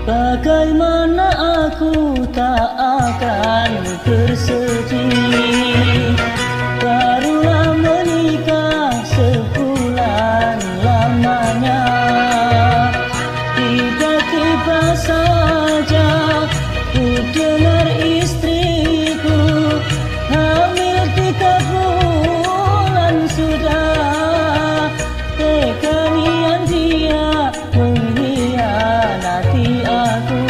Bagaimana aku tak akan bersedih, barulah menikah sebulan lamanya. Tiba-tiba saja ku dengar istriku hamil 3 bulan sudah. Teganya dia mengkhianati aku.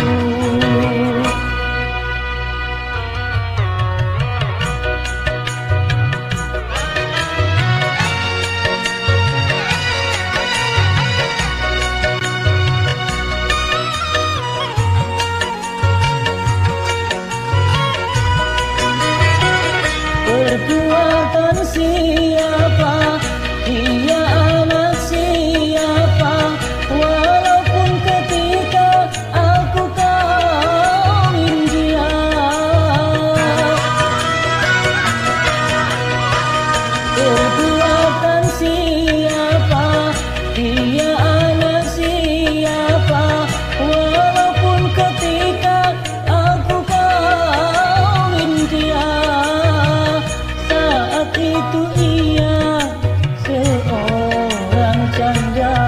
Perbuatan siapa, dia anak siapa, walaupun ketika aku kawin dia. Perbuatan siapa, dia anak siapa, walaupun ketika aku kawin dia. Saat itu ia seorang janda.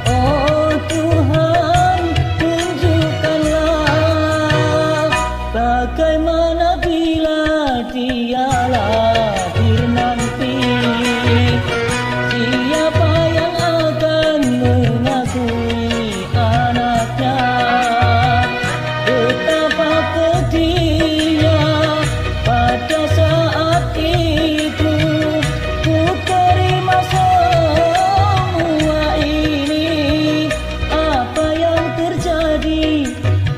Oh Tuhan, tunjukkanlah bagaimana bila dia lahir nanti. Siapa yang akan mengakui anaknya? Betapa pedihnya pada saat itu. Ku terima semua ini. Apa yang terjadi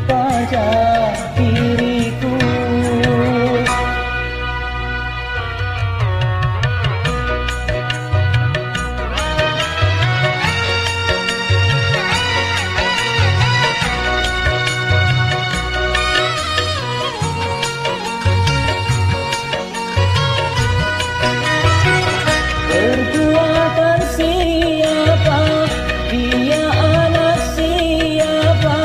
pada diriku? Perbuatan siapa, dia anak siapa,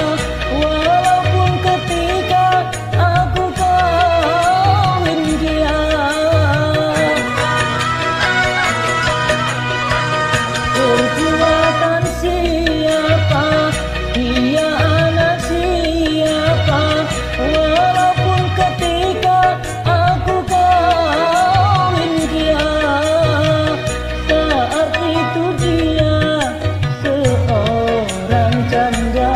walaupun ketika aku kawin dia. Perbuatan siapa, dia anak siapa, walaupun ketika aku kawin dia. Saat itu dia seorang janda.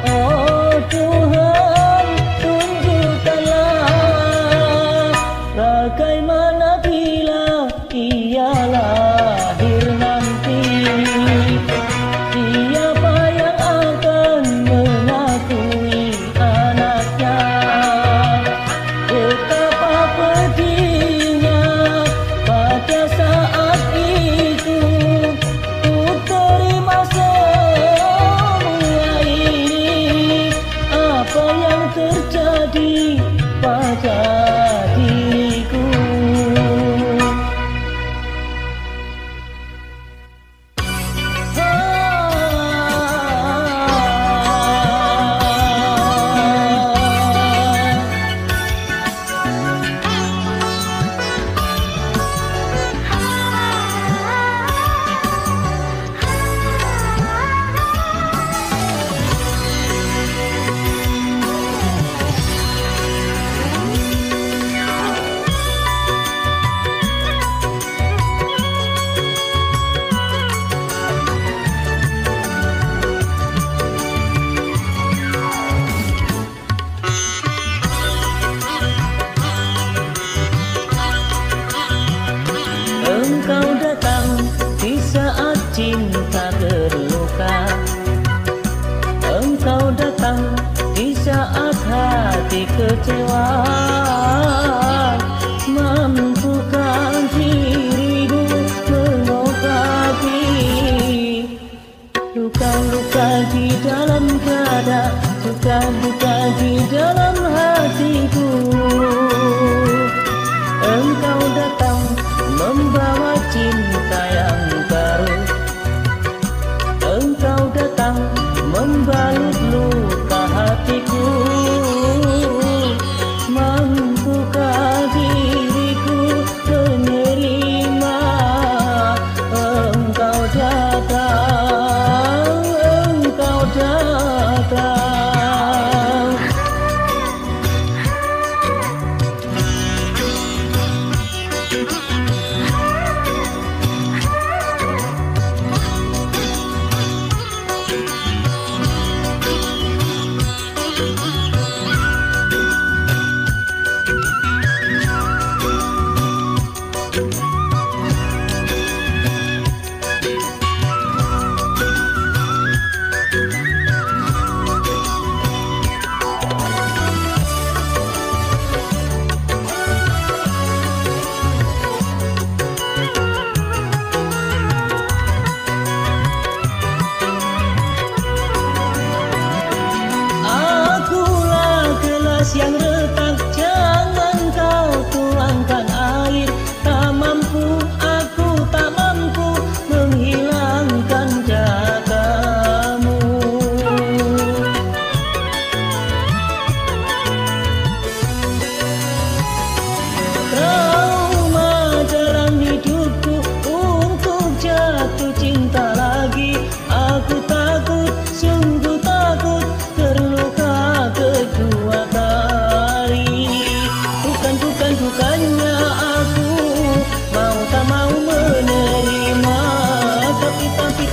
Oh Tuhan, tunjukkanlah bagaimana bila ia lahir nanti. Siapa yang akan mengakui anaknya? Betapa pedihnya pada saat itu. Ku terima semua ini. Apa yang terjadi pada diriku?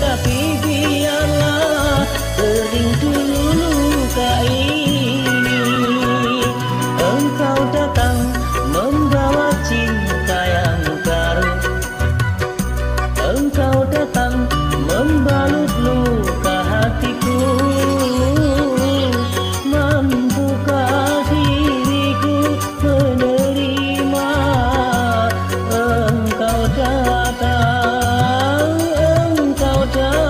tapi biarlah kering dulu luka ini. Engkau datang membawa cinta yang baru, engkau datang membalut luka hatiku. Mampukah diriku menerima engkau datang, engkau datang.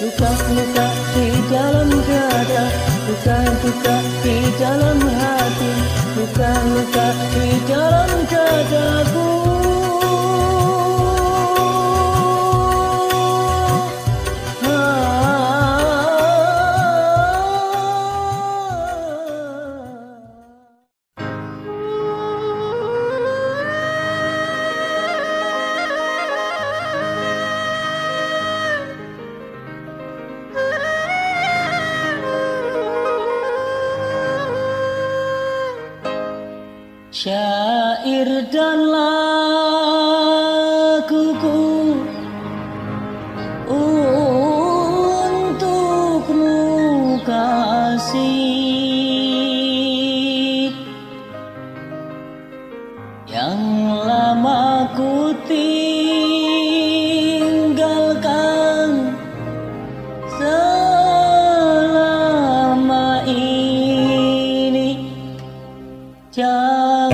Luka-luka di dalam dada, luka-luka di dalam hati, luka-luka di dalam dadaku. Syair dan laguku untukmu kasih, yang lama ku tinggalkan selama ini. Janganlah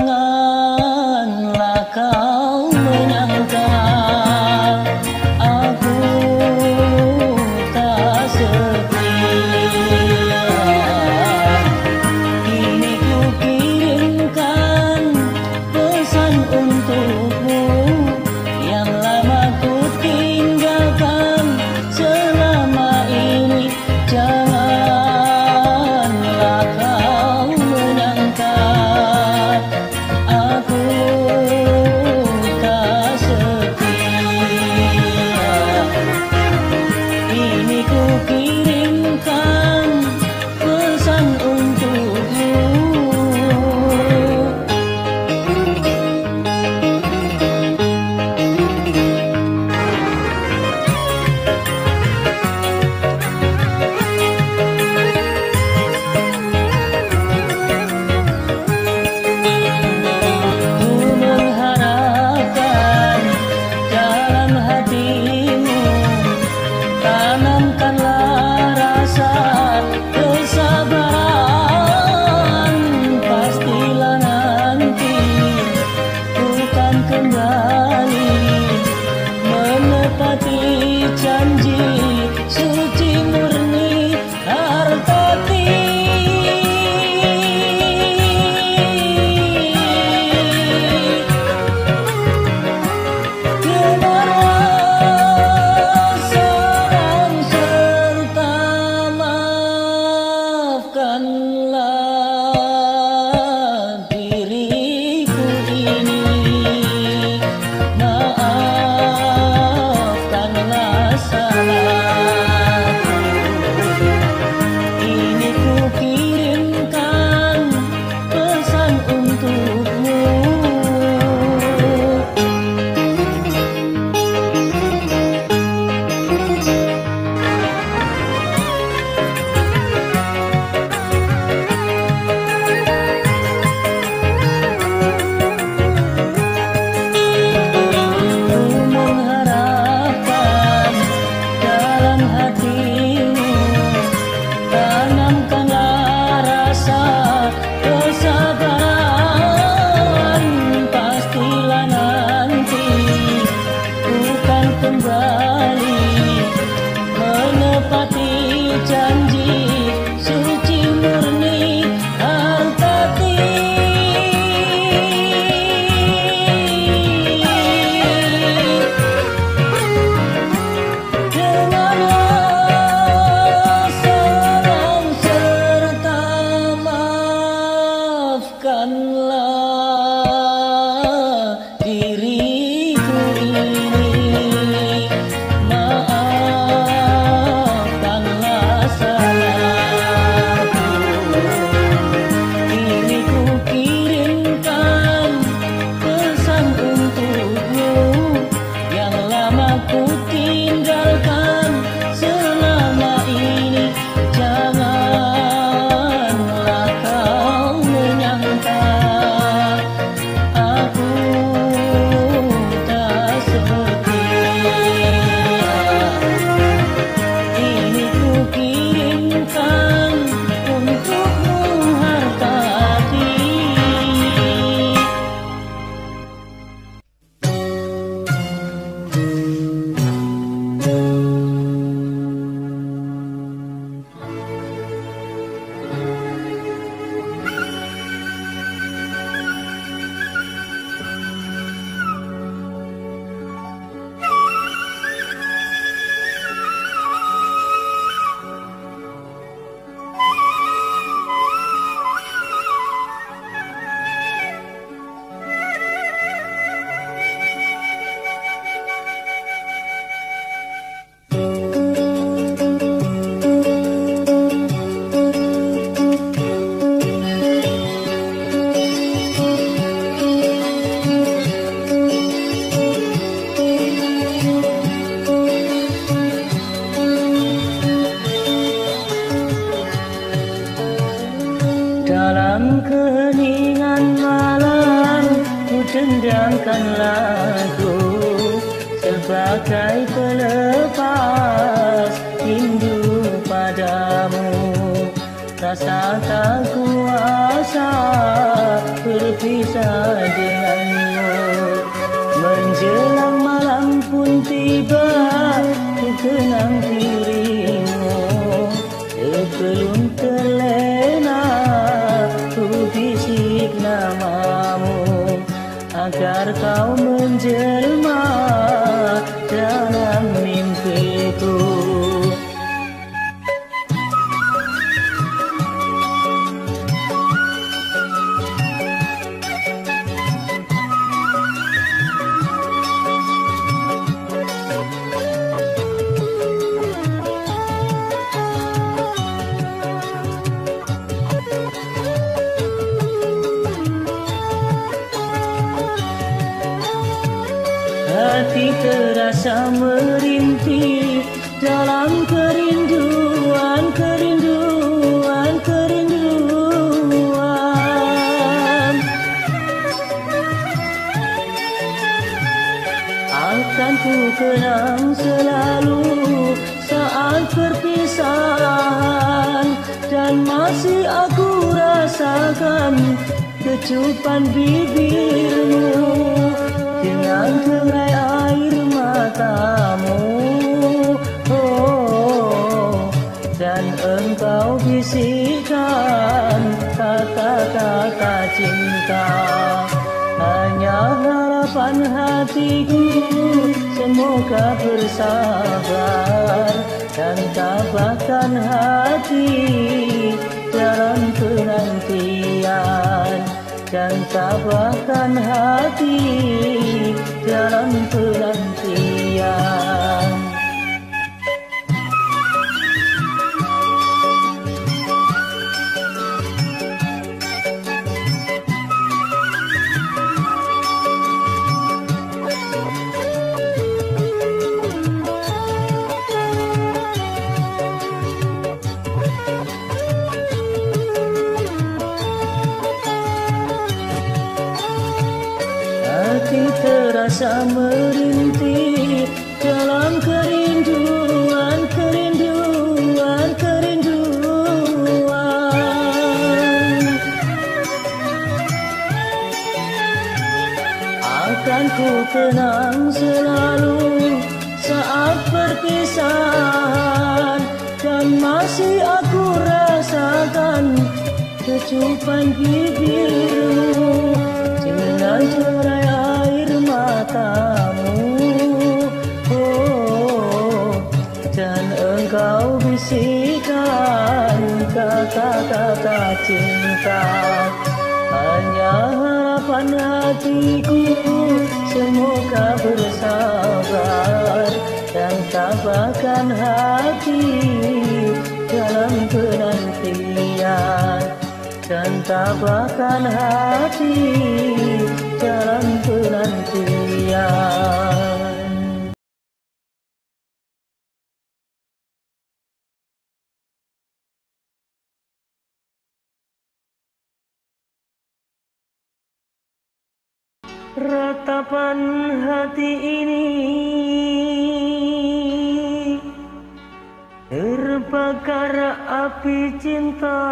Dalam keheningan malam ku dendangkan lagu sebagai pelepas rindu padamu. Rasa tak kuasa berpisah denganmu. Menjelang malam pun tiba ku kenang dirimu. Sebelum terlena ku bisik namamu agar kau menjelma dalam mimpiku. Hati terasa merintih dalam kerinduan, kerinduan, kerinduan. Akan ku kenang selalu saat perpisahan, dan masih aku rasakan kecupan bibirmu dengan terai air matamu. Oh, dan engkau bisikan kata-kata cinta. Hanya harapan hatiku semoga bersabar dan tabahkan hati dalam penantian, dan tabahkan hati dalam penantian. Hati terasa merintih dalam kerinduan, kerinduan, kerinduan. Akan ku kenang selalu saat perpisahan, dan masih aku rasakan kecupan bibirmu dengan terai air matamu. Oh, dan engkau bisikan kata-kata cinta. Hanya harapan hatiku semoga bersabar dan tabahkan hati dalam penantian, dan tabahkan hati dalam penantian. Ratapan hati ini terbakar api cinta,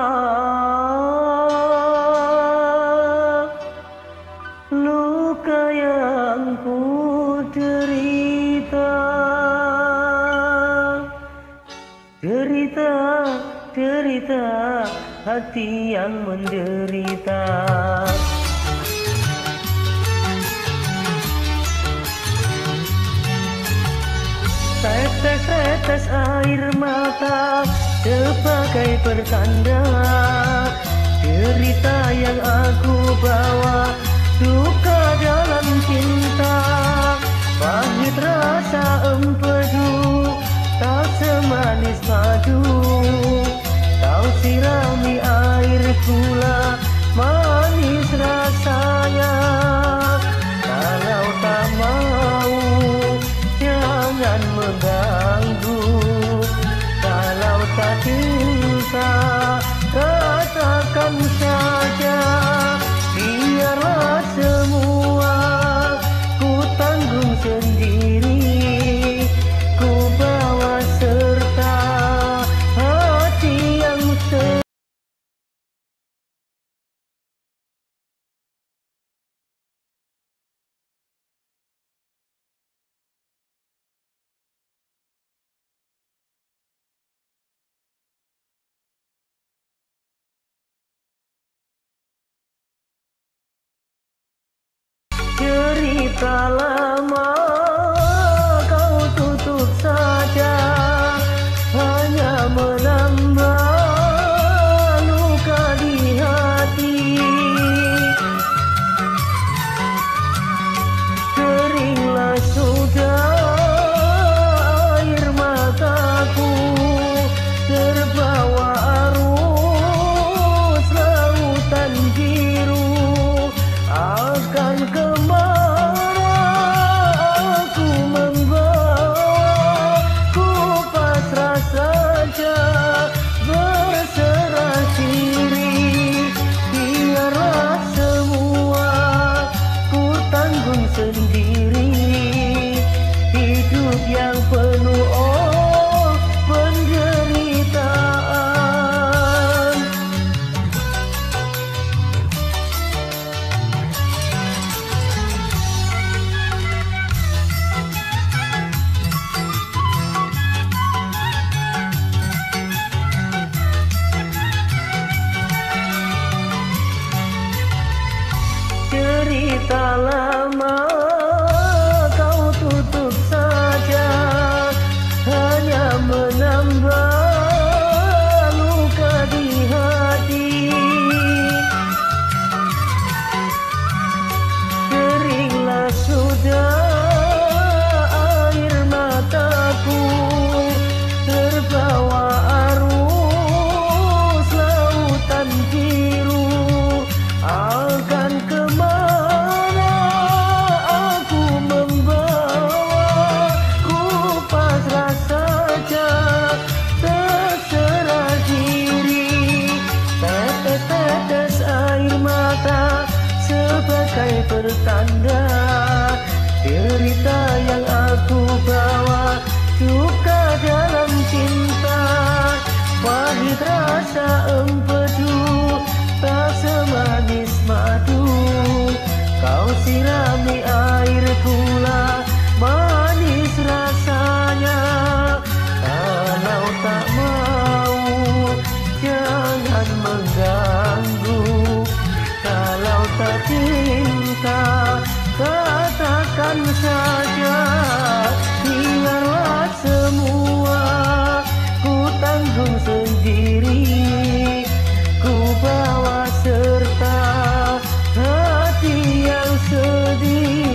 luka yang ku derita, derita, derita, hati yang menderita. Tetes-tetes air mata sebagai pertanda derita yang aku bawa, duka dalam cinta. Pahit rasa empedu, tak semanis madu. Kau sirami air gula, manis rasanya. Kalau tak mau, jangan mengganggu. Kalau tak cinta, katakan saja. tak lama kau tutup saja, hanya menambah luka di hati. Keringlah sudah air mataku, terbawa arus lautan biru. Akan kemana aku membawa, ku pasrah saja, terserah diri. Tetes-tetes air mata sebagai pertanda derita yang aku bawa, duka dalam cinta. Pahit rasa empedu, tak semanis madu. Kau sirami air gula, manis rasanya. Kalau tak mau, jangan mengganggu. Kalau tak cinta, katakan saja. Biarlah semua ku tanggung sendiri, ku bawa serta hati yang sedih.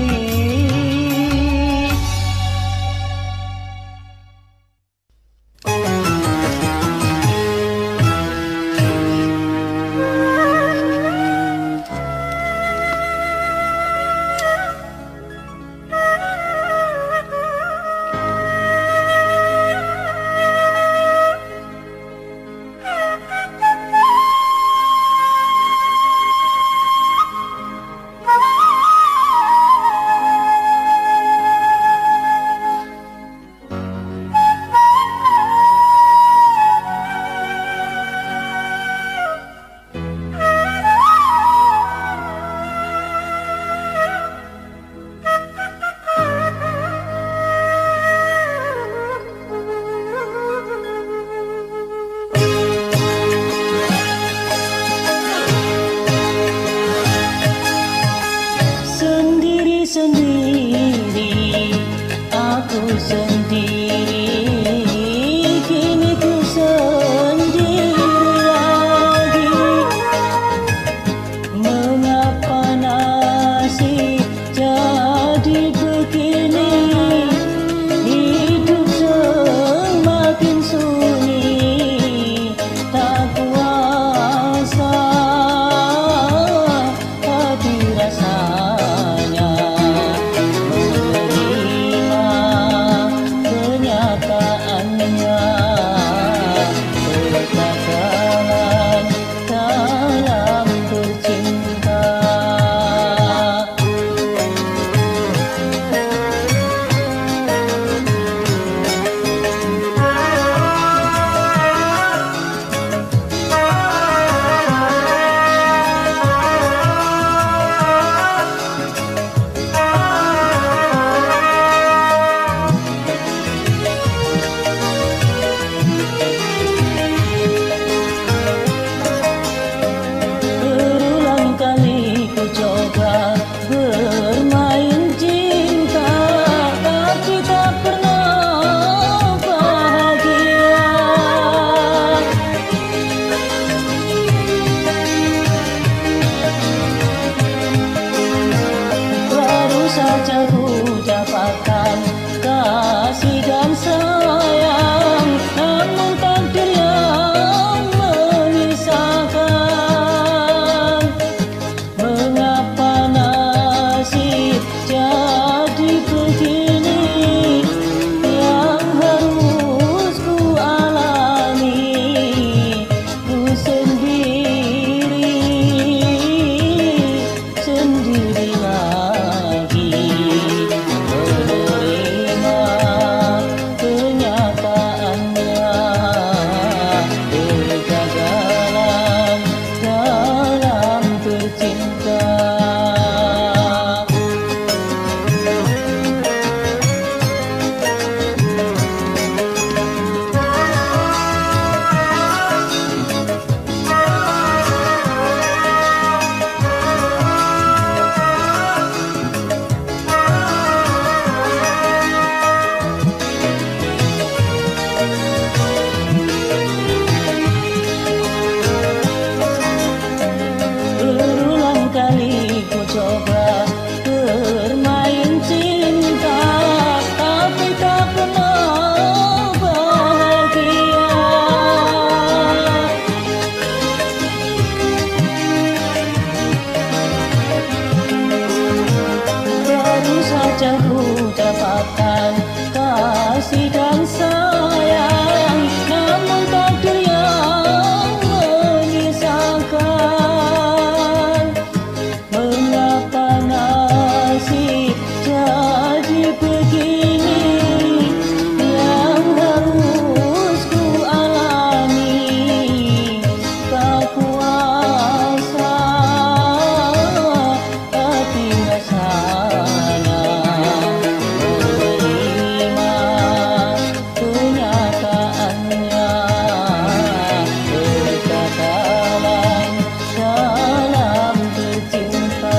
coba bermain cinta, tapi tak pernah bahagia. Baru saja ku dapatkan kasih dan sayang, namun takdir yang menyisakan. Mengapa nasib jadi begini, yang harus ku alami. Tak kuasa hati rasanya menerima kenyataannya. Berkatalan dalam bercinta.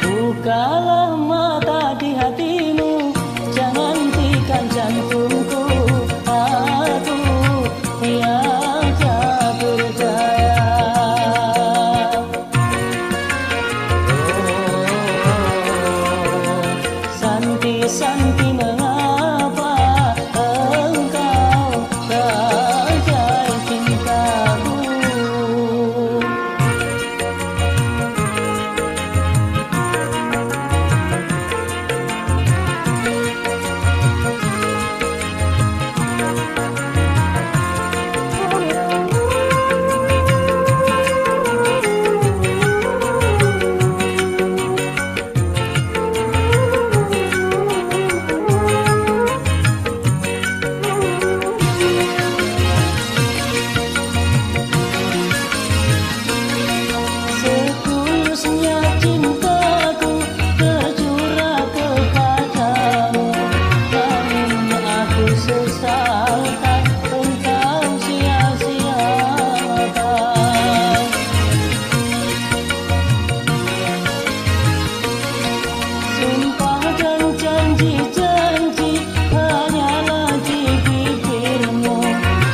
Bukalah mata di hatimu, jangan hentikan jantungku. Aku tiada berdaya. Santi-santi mengapa engkau bajai cintaku. Setulusnya cintaku tercurah kepadamu, namun aku sesalkan engkau sia-siakan. Sumpah dan janji-janji hanyalah di bibirmu,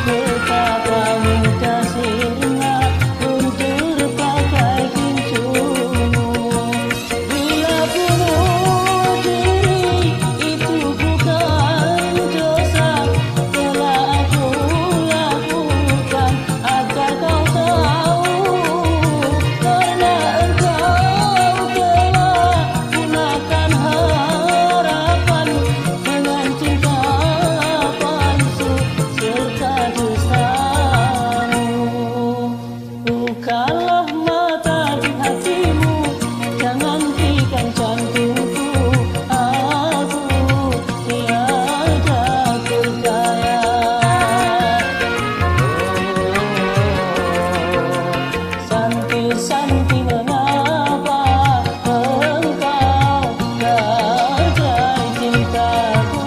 betapa mudah sirna untuk pakai gincumu. Bila bunuh diri itu bukan dosa, telah aku lakukan agar kau tahu, karena engkau telah gunakan harapan dengan cinta palsu serta dustamu. Bukalah mata di hatimu, jangan hentikan jantungku. Aku tiada berdaya. Santi-santi mengapa engkau bajai cintaku.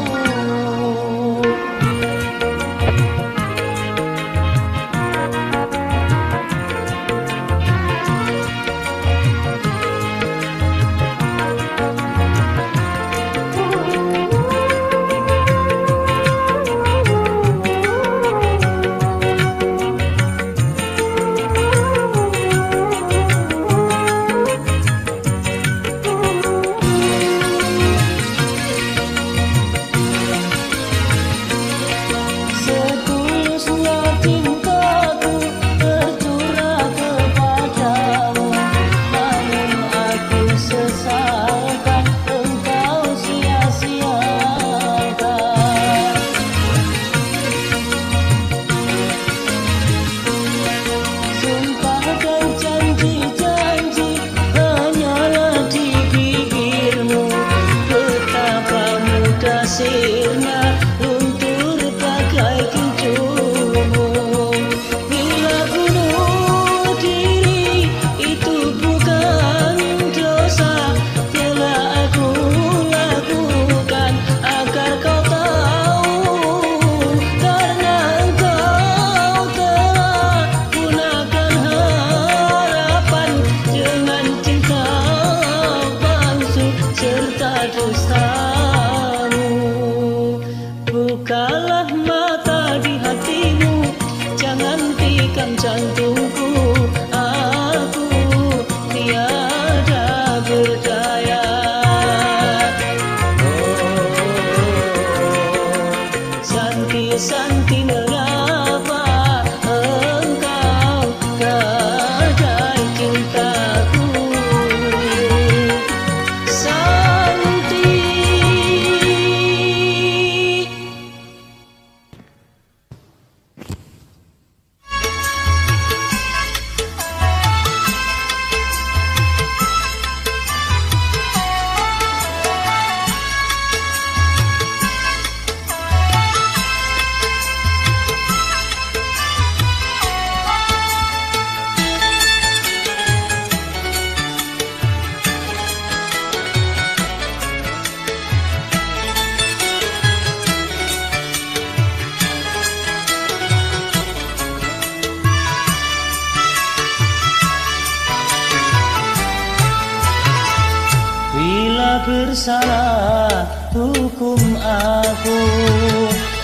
bersalah, hukum aku.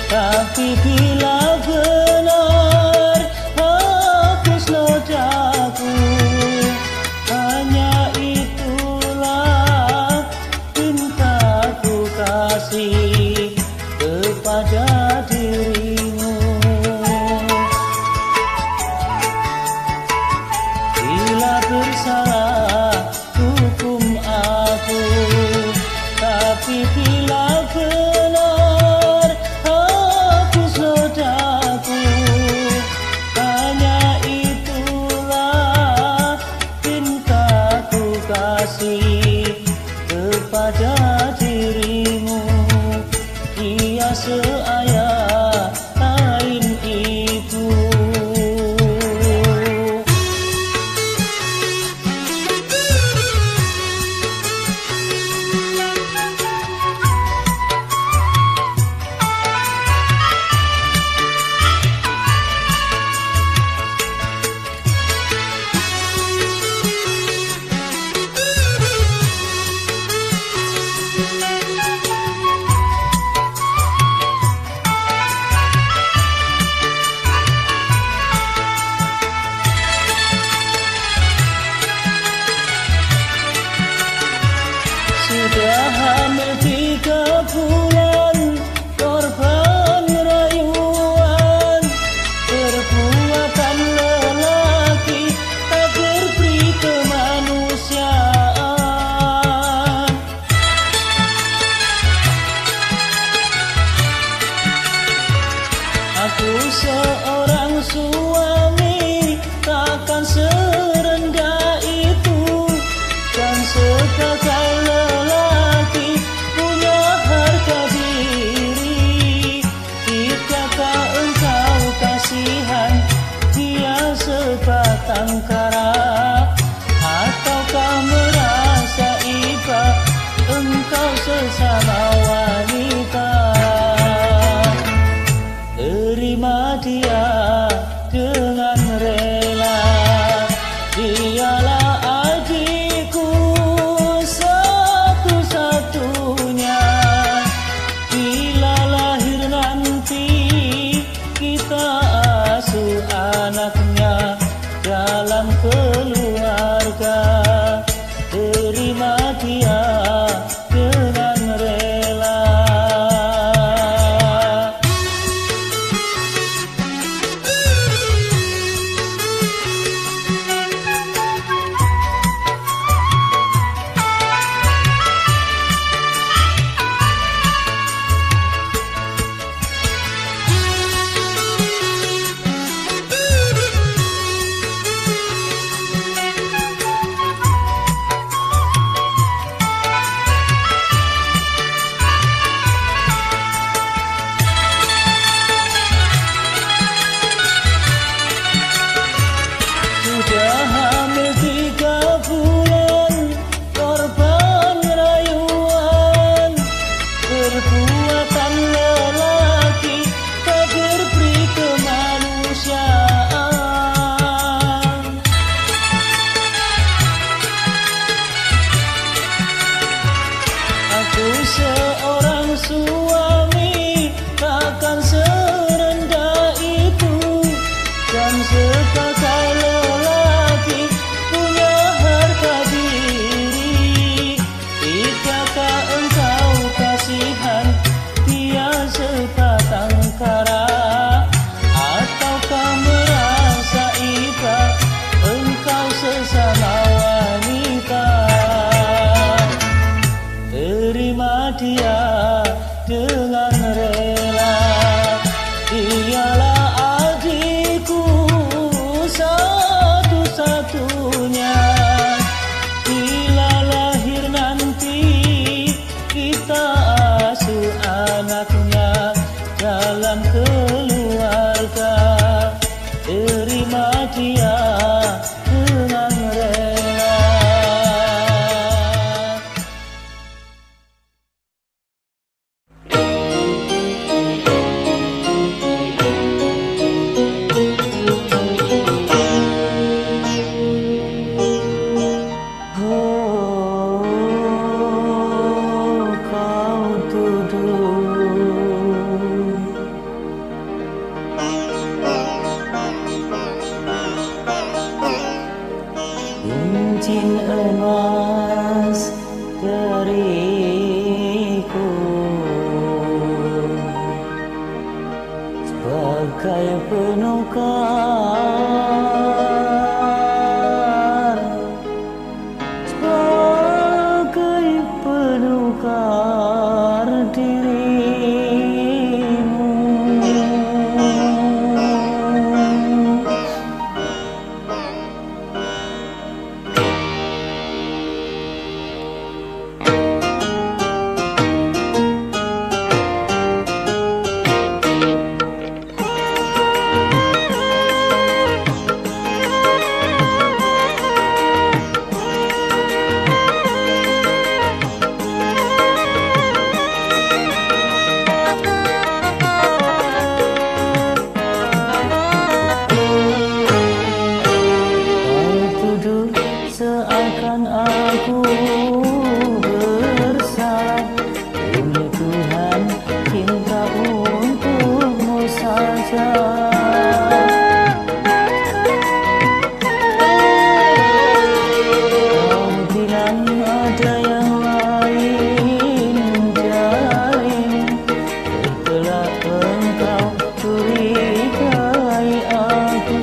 Tapi bila benar, hapus nodaku. Hanya itulah cintaku kasih kepada dirimu. Bila bersalah, hukum aku. Tapi bila benar, hapus nodaku. Hanya itulah cintaku kasih kepada dirimu. Dia seayah lain ibu. Sudah hamil 3 bulan, korban rayuan, perbuatan lelaki tak berberi kemanusiaan. Aku seorang suami, takkan serendah itu. Dan sebagai lelaki punya harga diri. Tidakkah engkau kasihan dia sebatang kara? Ataukah merasa iba engkau sesama wanita? Terima dia dengan rela. Dialah adikku satu-satunya. Bila lahir nanti, kita asuh anaknya dalam keluarga. Terima dia dengan rela. Sudah hamil 3 bulan, korban rayuan, perbuatan lelaki tak berberi kemanusiaan. Aku seorang suami, takkan serendah itu. Dan sebagai lelaki punya harga diri. Tidakkah engkau kasihan dia sebatang kara? Ataukah merasa iba engkau sesama wanita? Terima dia dengan rela. Dialah adikku satu-satunya. Bila lahir nanti, kita asuh anaknya dalam keluarga. Terima dia dengan rela. cincin emas dariku sebagai penukar, sebagai penukar dirimu. Seakan aku bersalah, demi Tuhan cinta untukmu saja. Kau bilang ada yang lain darimu, setelah engkau curigai aku.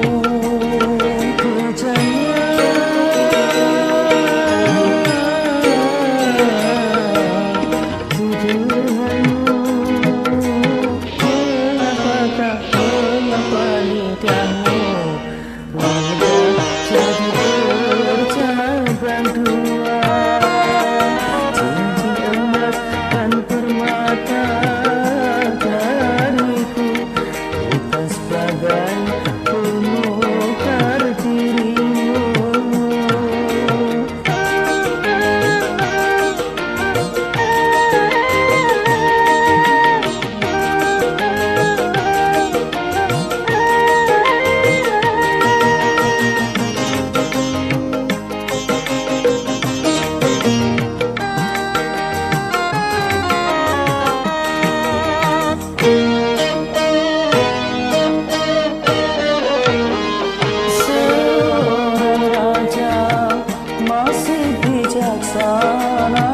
Bijaksana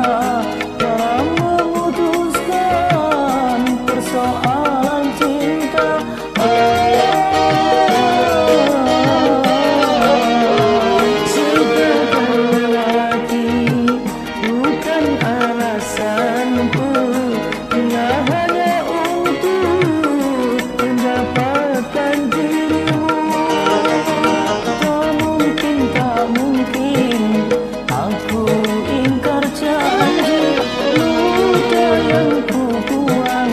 dalam memutuskan persoalan cinta. Sebagai lelaki bukan alasanku, hanya untuk mendapatkan dirimu. Tak mungkin, tak mungkin aku ingkar janji. Luka yang ku buang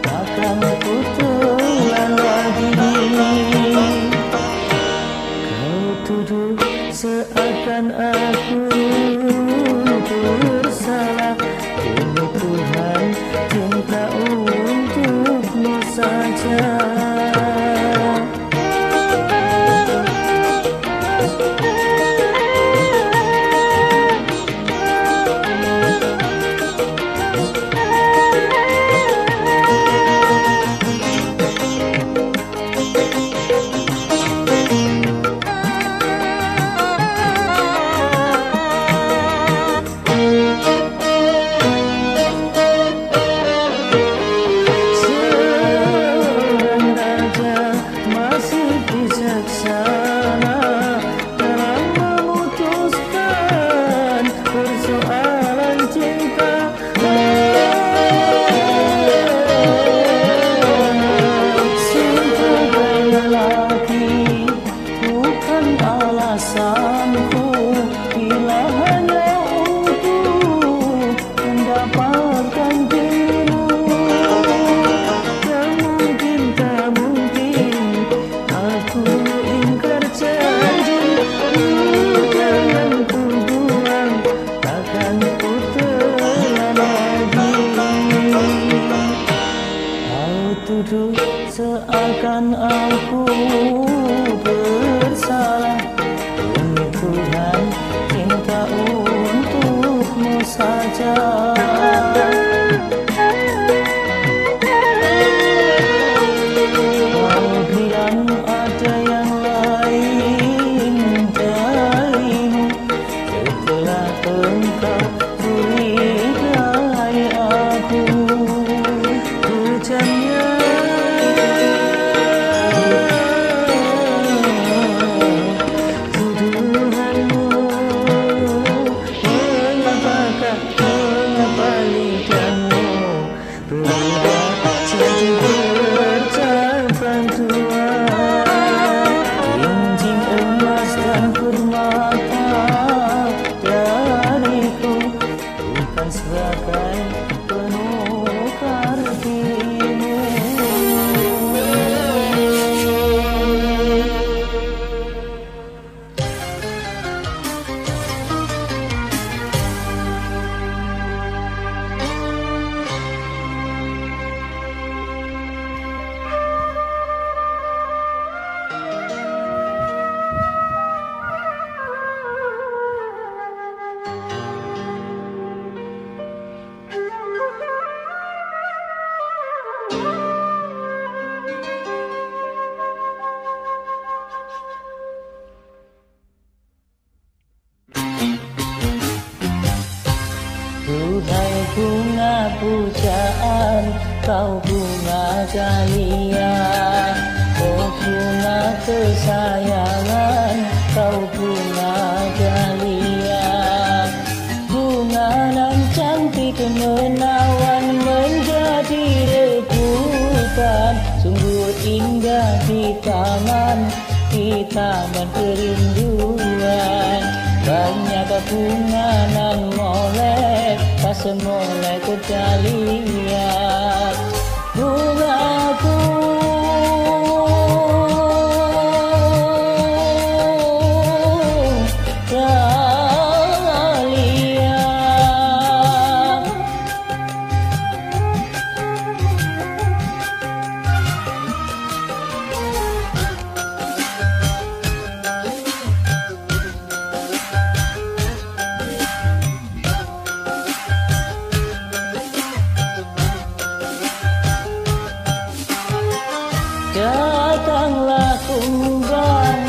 takkan ku telan lagi. Kau tuduh seakan aku bersalah, demi Tuhan cinta untukmu saja. Bijaksana dalam memutuskan persoalan cinta. Sebagai lelaki bukan alasanku, bila hanya untuk mendapatkan dirimu. Tak mungkin, tak mungkin aku ingkar janji. Luka yang ku buang takkan ku telan lagi. Kau tuduh seakan aku bersalah, demi Tuhan cinta untukmu saja. Kau bilang ada yang lain darimu, pujaan, kau bunga dahlia. Oh bunga kesayangan, kau bunga dahlia. Bunga nan cantik menawan menjadi rebutan, sungguh indah di taman kerinduan. Banyak bunga nan molek, pas molek ke dahlia. Bungaku dahlia. Datanglah kumbang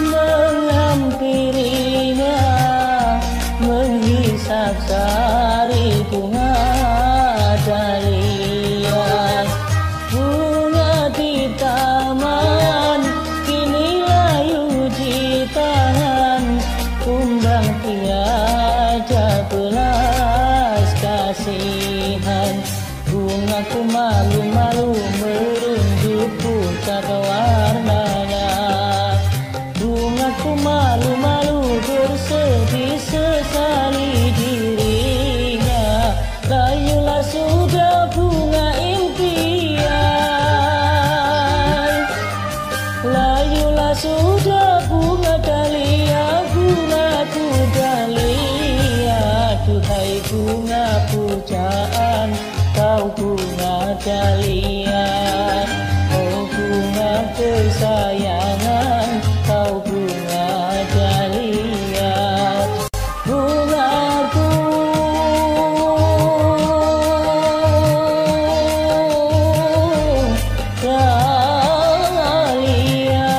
menghampirinya, menghisap sari bunga dahlia. Bunga di taman kini layu di tangan, kumbang tiada belas kasihan. Bungaku malu-malu merunduk pucat warnanya. Bungaku malu-malu bersedih sesali dirinya. Layulah sudah bunga impian, layulah sudah bunga dahlia, bungaku dahlia. Duhai bunga pujaan, kau bunga dahlia. Oh bunga kesayangan, kau bunga dahlia. Bungaku dahlia.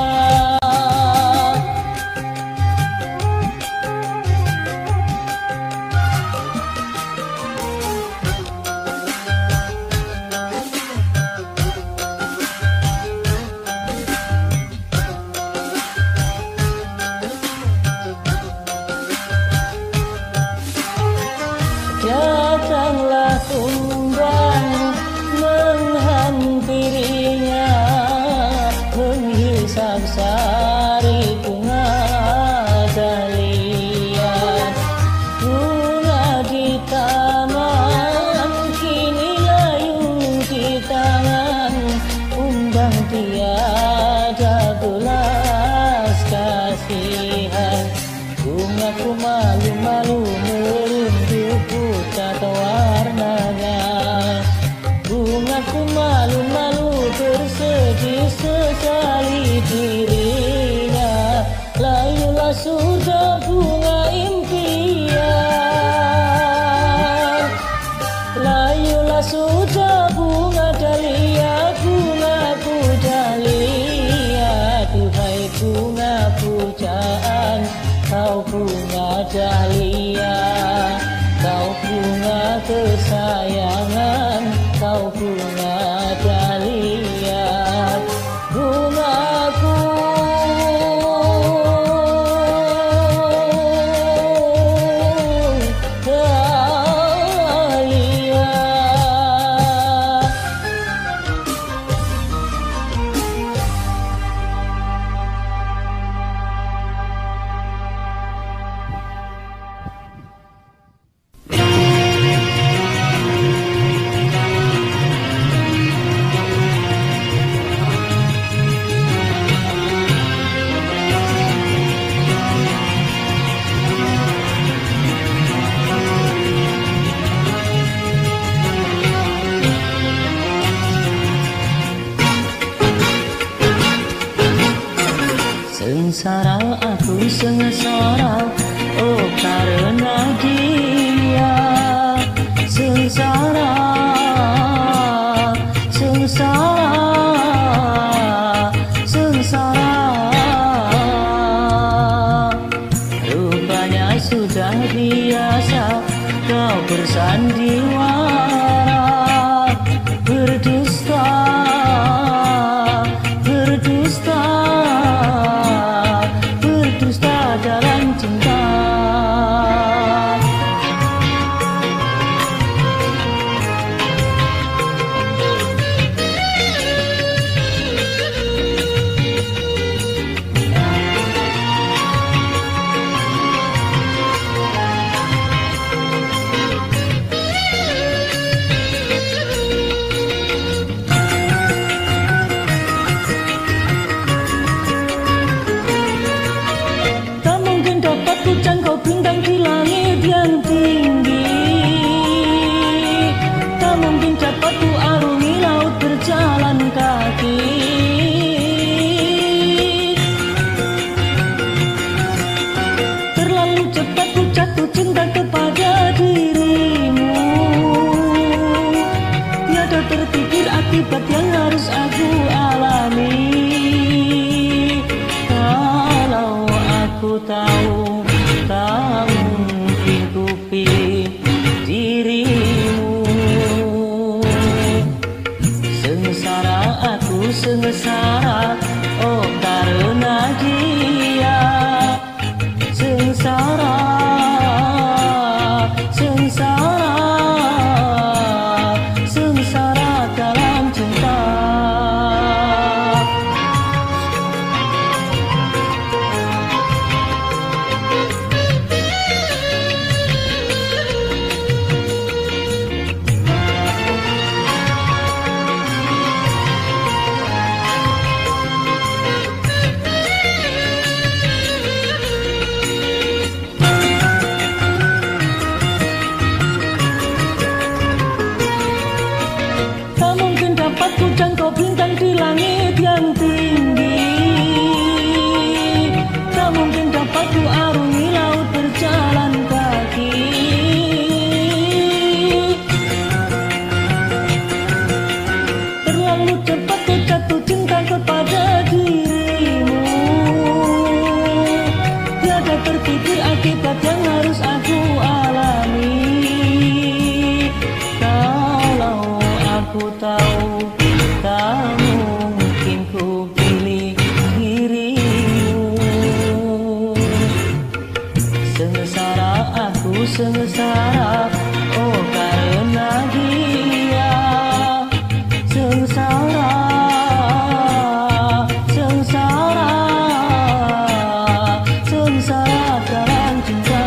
Datanglah kumbang menghampirinya, menghisap sari bunga dahlia. Bunga di taman kini layu di tangan, kumbang tiada belas kasihan. Bungaku malu-malu merunduk pucat warnanya. Bungaku malu-malu bersedih sesali dirinya. Layulah sudah bunga impian, layulah sudah bunga dahlia, bungaku dahlia. Duhai bunga pujaan, kau bunga dahlia. Kau bunga kesayangan, kau bunga dahlia. Bungaku dahlia. Sengsara aku sengsara, oh karena dia. Sengsara, sengsara, sengsara. Rupanya sudah biasa kau bersandiwara Terlalu cepat ku jatuh cinta kepada dirimu. Tiada terpikir akibat yang harus aku alami. Kalau aku tahu, tak mungkin ku pilih dirimu. Sengsara aku sengsara, oh karena dia. Sengsara, sengsara, sengsara dalam cinta. Dapat ku jangkau bintang di langit yang tinggi. Tak mungkin dapat ku arungi laut berjalan kaki. Terlalu cepat ku jatuh cinta kepada dirimu. Tiada terpikir akibat yang harus aku alami. Kalau aku tahu, tak mungkin ku pilih dirimu. Sengsara aku sengsara, oh karena dia. Sengsara, sengsara, sengsara dalam cinta.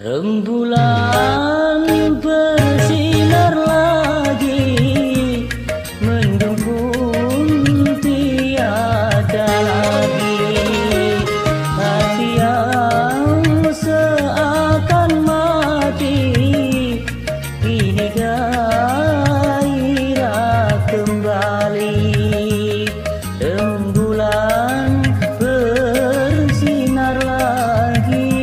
Rembulan bersinar lagi, mendung pun tiada lagi. Hati yang seakan mati, kini gairah kembali. Rembulan bersinar lagi.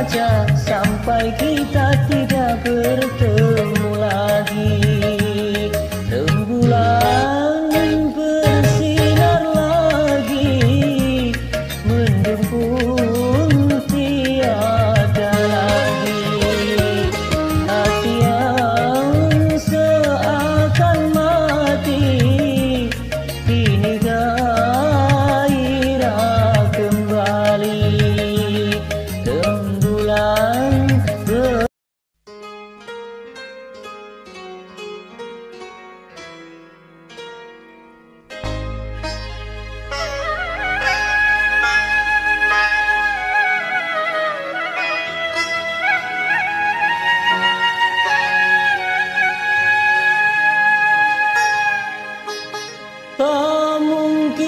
saja sampai kita tidak bertemu lagi. Rembulan bersinar lagi, mendung pun tiada lagi. Hati yang seakan mati kini gairah kembali. Rembulan tak mungkin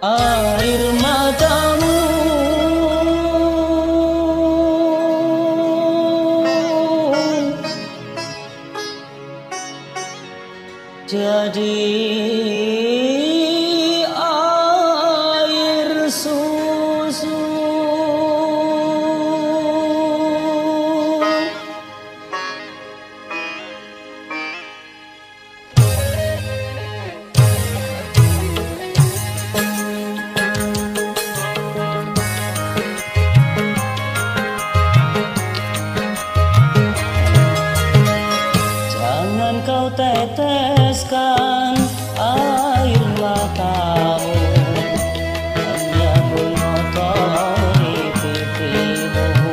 air matamu jadi air susu. Jangan kau teteskan air matamu, hanya mengotori pipimu.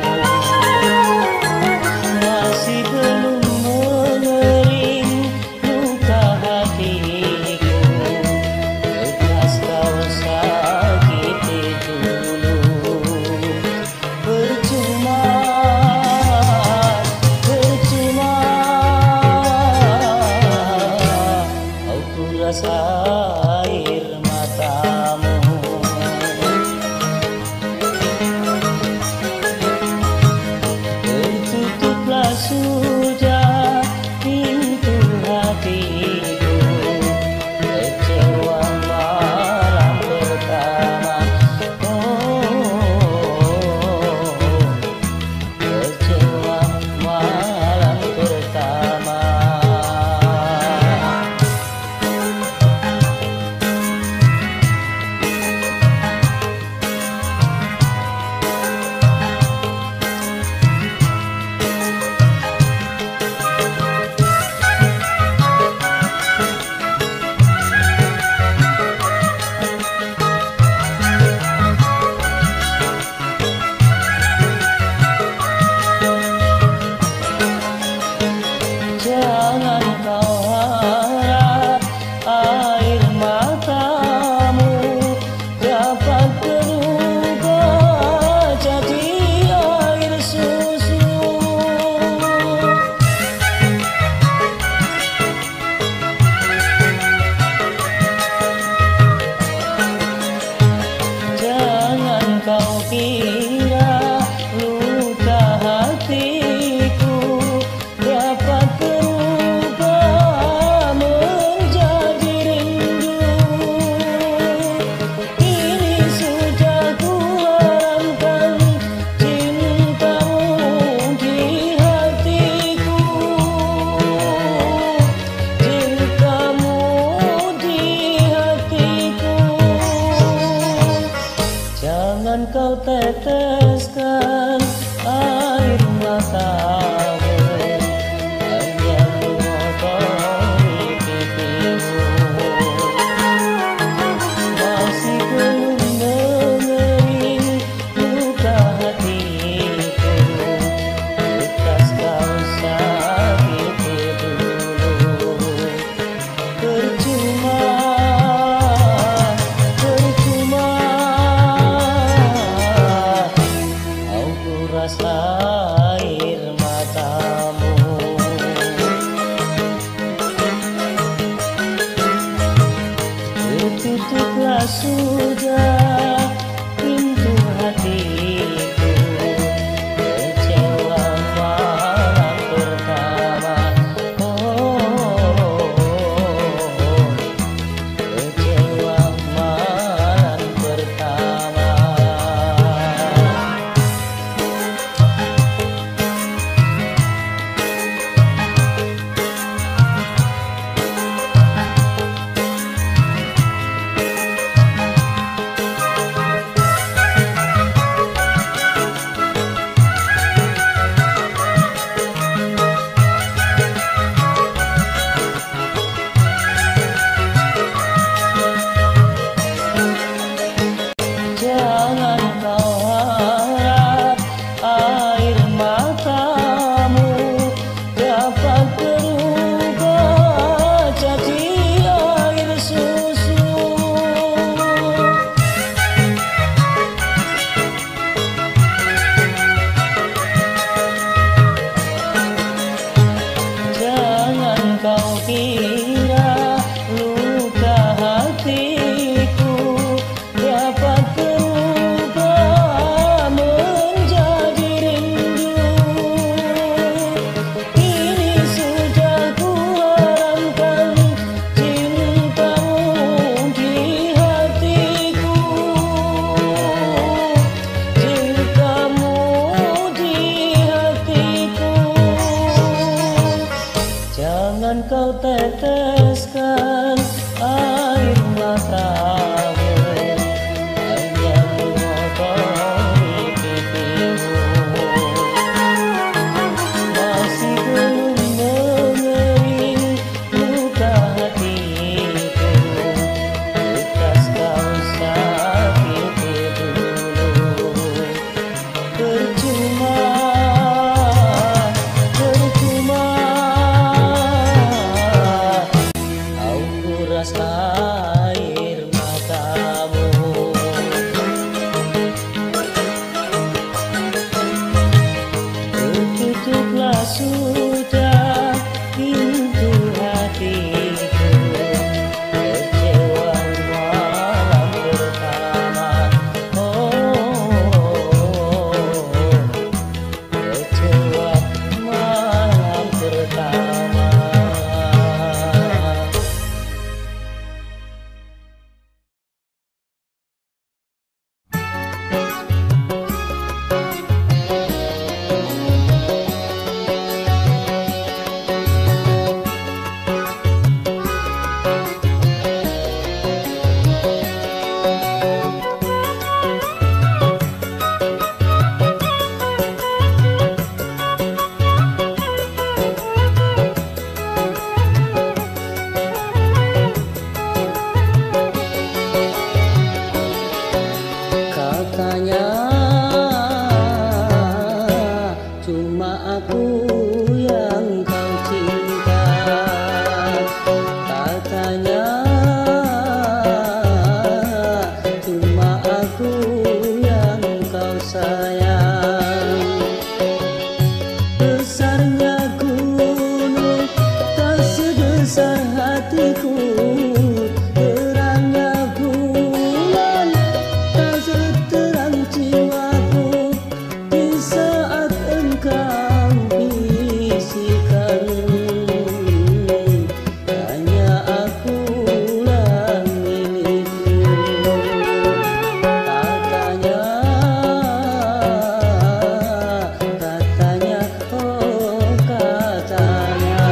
Masih belum mengering luka hatiku, lekas kau sakiti dulu. Percuma rasa air matamu. Tertutuplah sudah pintu hatiku, kecewa malam pertama. Kecewa malam pertama. Jangan kau harap air matamu dapat berubah jadi air susu. Jangan kau kira luka hatiku dapat berubah menjadi rindu. Kini sudah kuharamkan cintamu di hatiku, cintamu di hatiku. Jangan kau teteskan air matamu, hanya mengotori pipimu. Masih belum mengering luka hatiku, lekas kau sakiti dulu. Percuma aku rasa air matamu. Tertutuplah sudah pintu hatiku, kecewa malam pertama. tetes air matamu. Tertutuplah sudah pintu hatiku, kecewa malam pertama. Kecewa malam pertama. Katanya cuma aku yang kau cinta. Katanya cuma aku yang kau sayang. Besarnya gunung tak sebesar hatiku, terangnya bulan tak seterang jiwaku. Di saat engkau bisikan, hanya akulah milikmu. Katanya, oh katanya.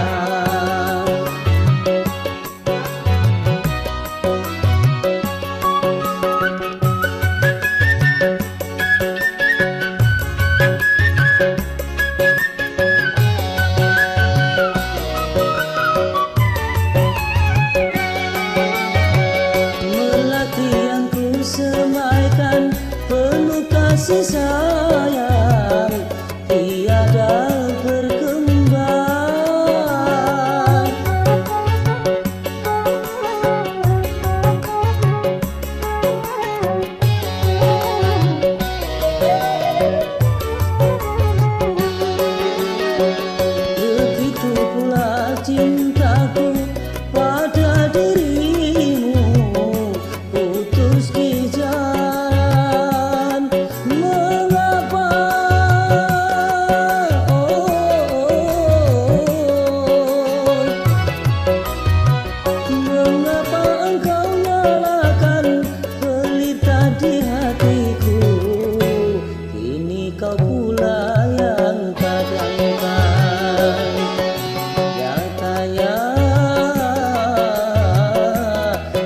Melati yang ku semaikan penuh kasih sayang, tiada berkembang. Begitu pula cintaku pada dirimu, putus di jalan. Mengapa? Mengapa engkau nyalakan pelita di hatiku? Kini kau pula yang padamkan. Nyatanya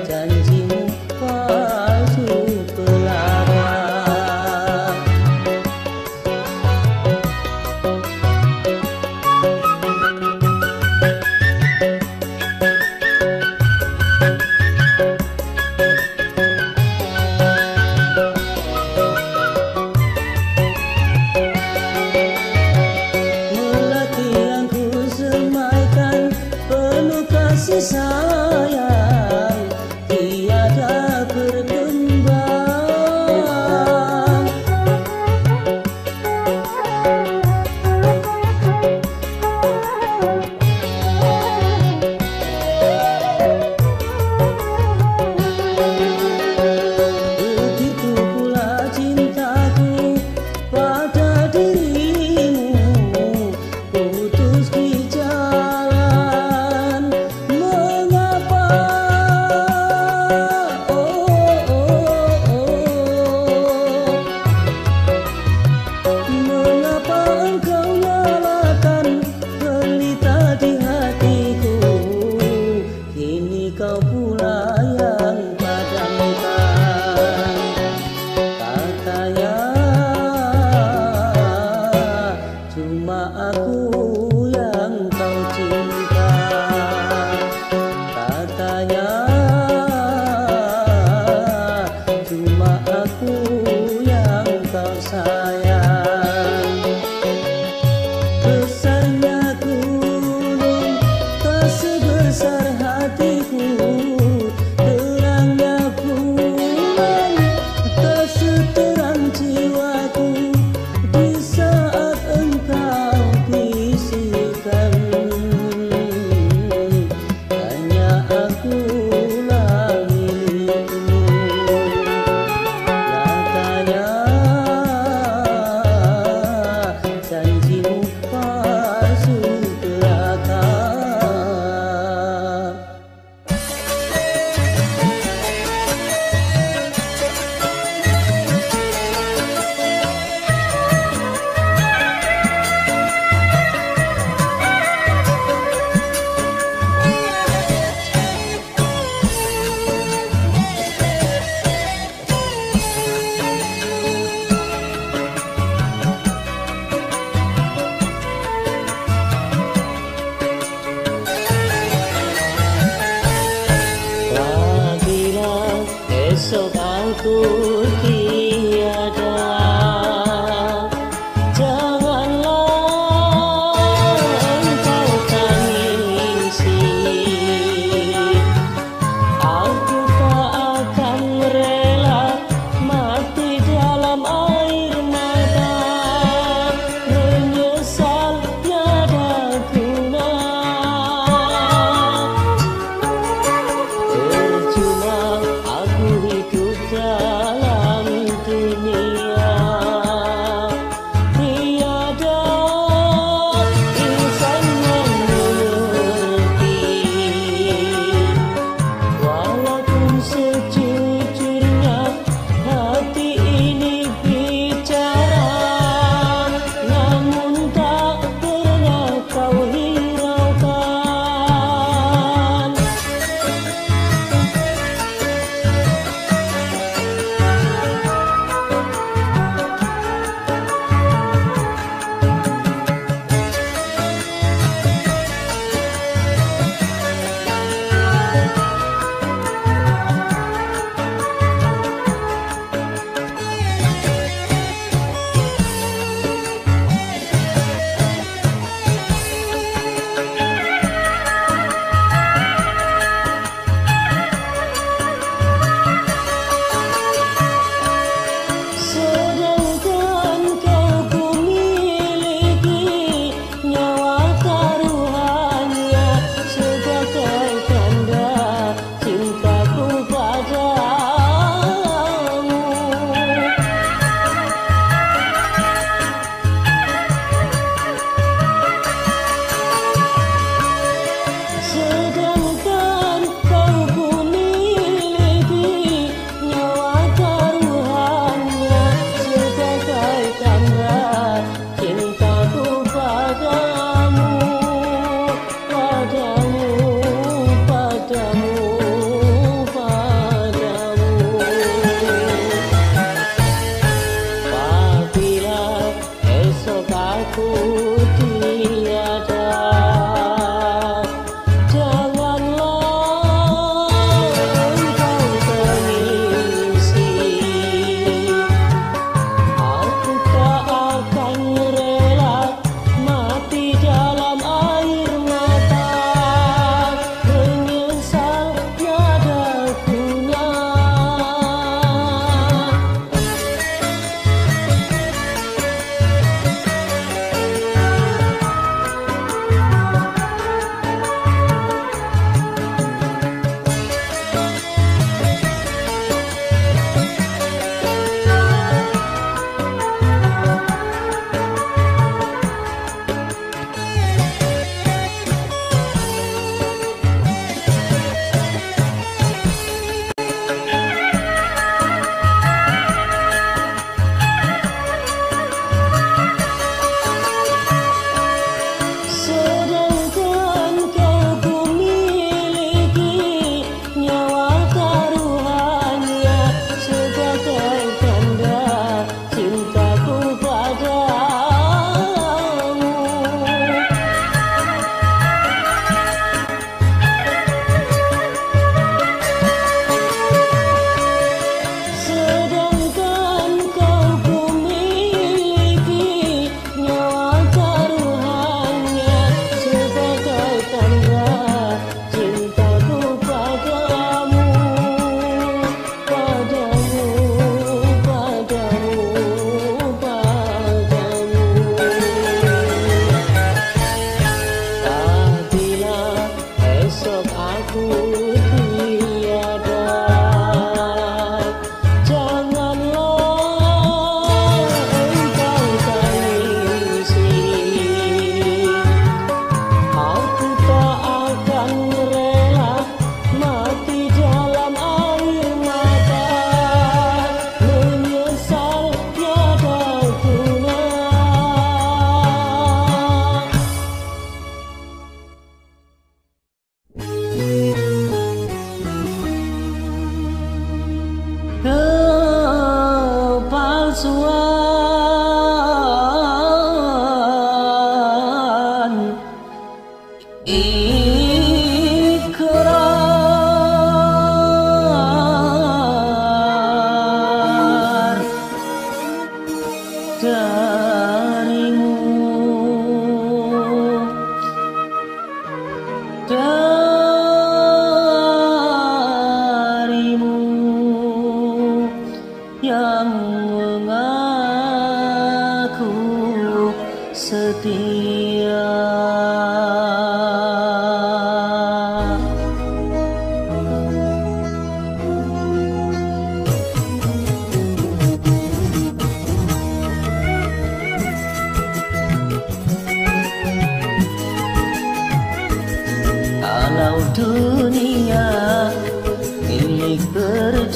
janjimu palsu belaka. Melati yang ku semaikan penuh kasih sayang, tiada berkembang. Begitu pula cintaku pada dirimu, putus di jalan. Mengapa? Mengapa engkau nyalakan pelita di hatiku? Kini kau pula yang padamkan. Katanya cuma aku yang kau cinta. Katanya cuma aku yang kau sayang. Besarnya gunung tak sebesar hatiku, aku tiada. Janganlah engkau tangisi, aku tak akan rela mati dalam air mata, menyesal tiada guna. Percuma aku hidup dalam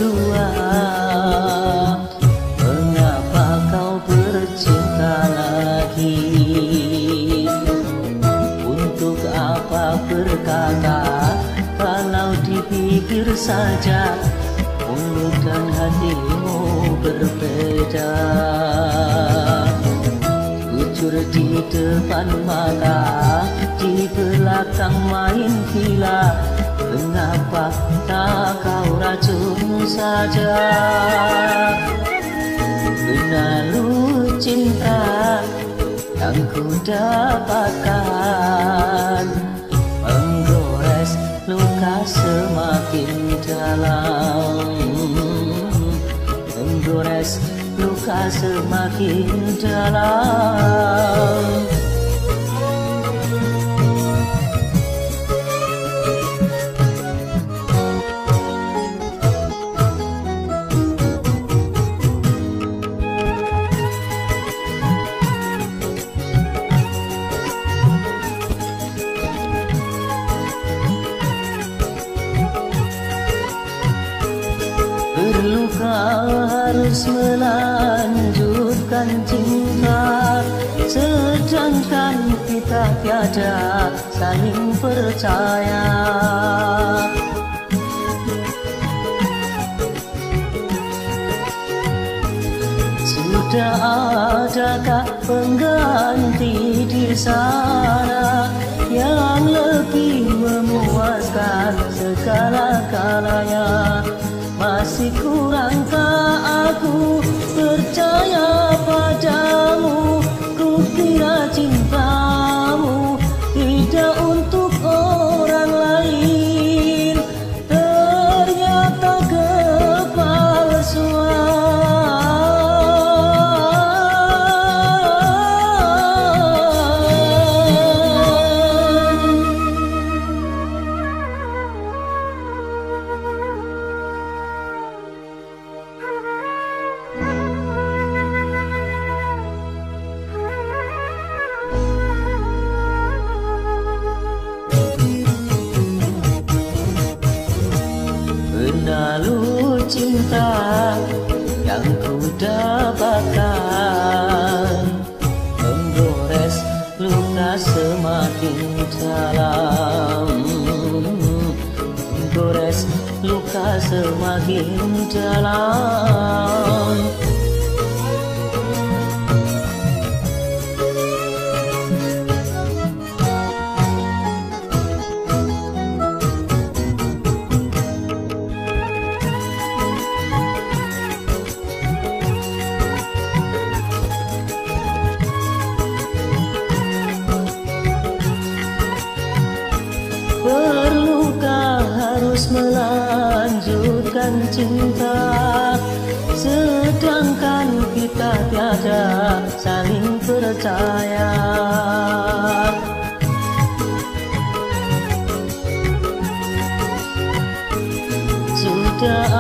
berdua. Mengapa kau bercinta lagi? Untuk apa berkata kalau dipikir saja mulut dan hatimu berbeda. Jujur di depan mata, di belakang main gila. Mengapa tak kau racun saja? Benalu cinta yang ku dapatkan, menggores luka semakin dalam, menggores luka semakin dalam. Berluka harus melanjutkan cinta, sedangkan kita tiada saling percaya. Sudah adakah pengganti di sana yang lebih memuaskan segala-galanya? Masih kurangkah aku percaya padamu? Ku kira cintamu tidak untuk orang lain, ternyata kepalsuan. Benalu cinta yang ku dapatkan, menggores luka semakin dalam, menggores luka semakin dalam. Perlukah harus melanjutkan cinta, sedangkan kita tiada saling percaya? Sudah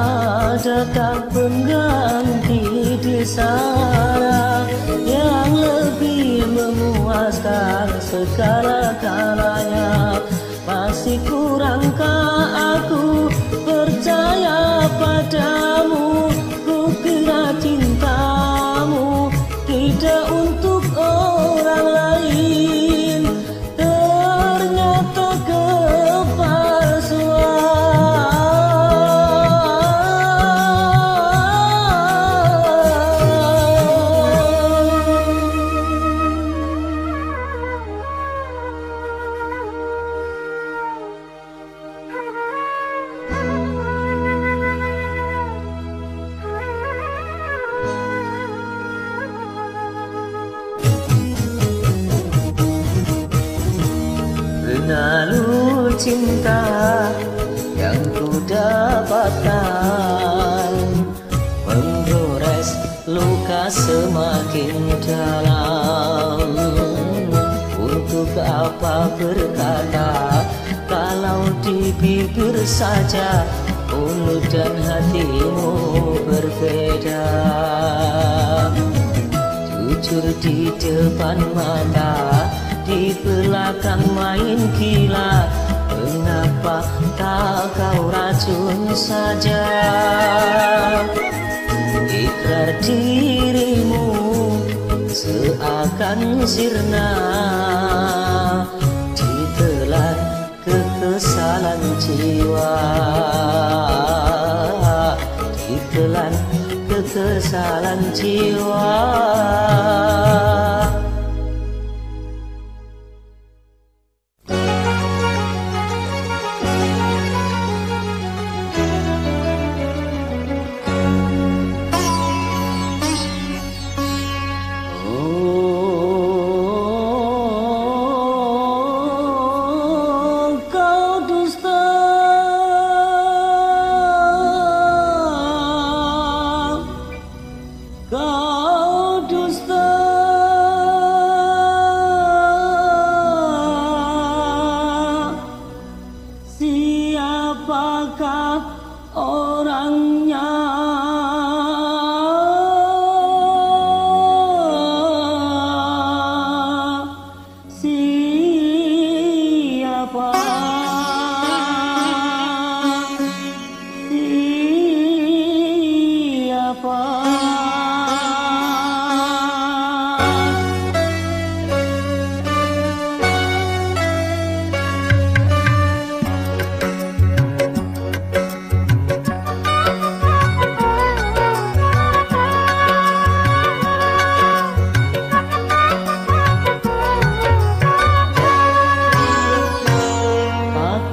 adakah pengganti di sana yang lebih memuaskan segala-galanya? Masih kurangkah aku percaya padamu? Ku kira cintamu tidak untuk orang lain, ternyata benalu cinta yang ku dapatkan, menggores luka semakin dalam. Untuk apa berkata kalau di bibir saja mulut dan hatimu berbeda? Jujur di depan mata, di belakang main gila. Mengapa tak kau racun saja ikrar dirimu seakan sirna ditelan kekesalan jiwa, ditelan kekesalan jiwa.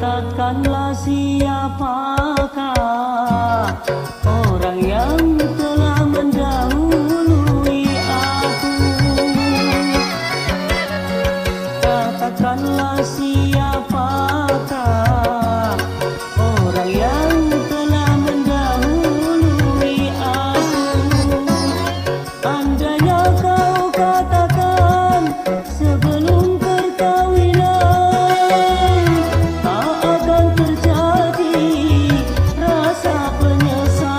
Katakanlah siapakah orang yang telah mendahului aku. Katakanlah siapakah orang yang telah mendahului aku. Andainya kau katakan sebelum perkawinan tak akan terjadi rasa penyesalan.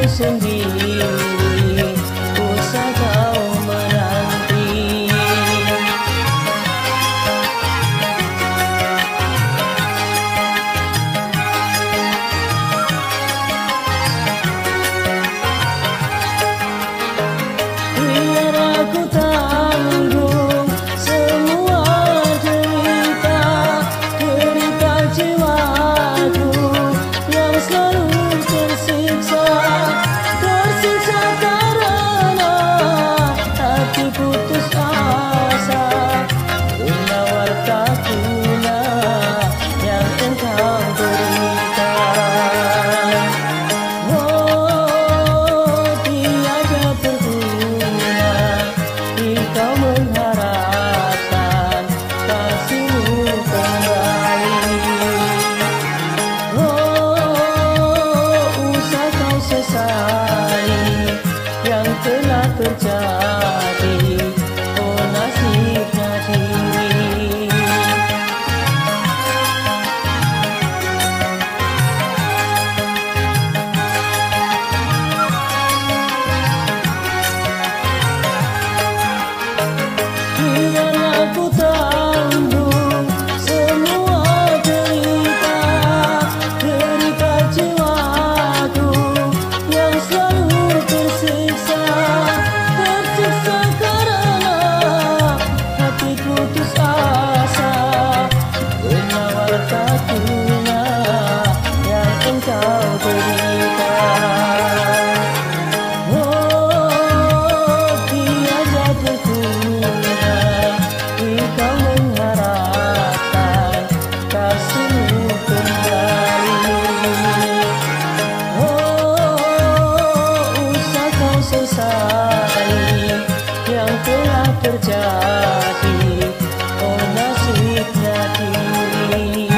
sendiri, usah kau menanti. Biar aku tanggung semua derita jiwaku yang selalu tersiksa karena hati putus asa, menawar tak guna yang engkau berikan. Oh, tiada berguna jika mengharapkan kasihmu kembali. Usah kau sesali yang telah terjadi, oh nasibnya diri. Biar aku tanggung semua derita jiwaku yang selalu tersiksa karena hati putus asa, menawar tak guna yang engkau berikan. Oh, tiada berguna jika mengharapkan kasihmu kembali. Usah kau sesali yang telah terjadi, oh nasibnya diri.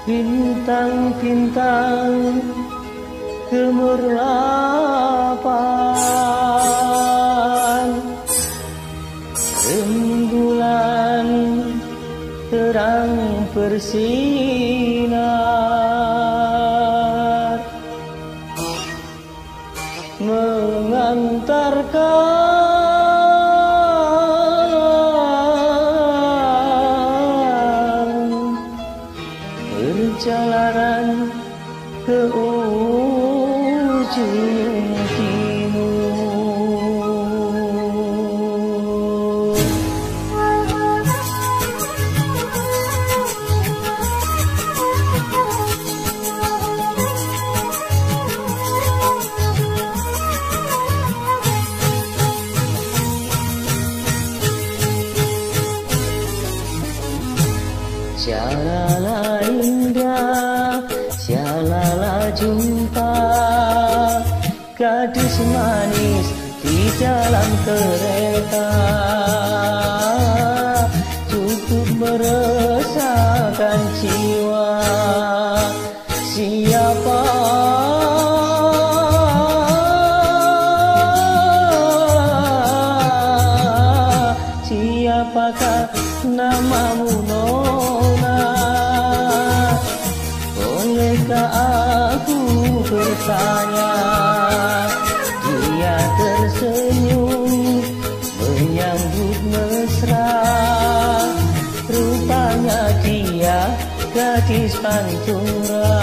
Bintang-bintang gemerlapan, rembulan terang bersinar, mengantarkan perjalanan ke ujung timur. Syalala indah, syalala jumpa gadis manis di dalam kereta, cukup meresahkan jiwa. Siapa siapakah namamu Nona? Bolehkah aku bertanya? Dia tersenyum menyambut mesra, rupanya dia gadis pantura,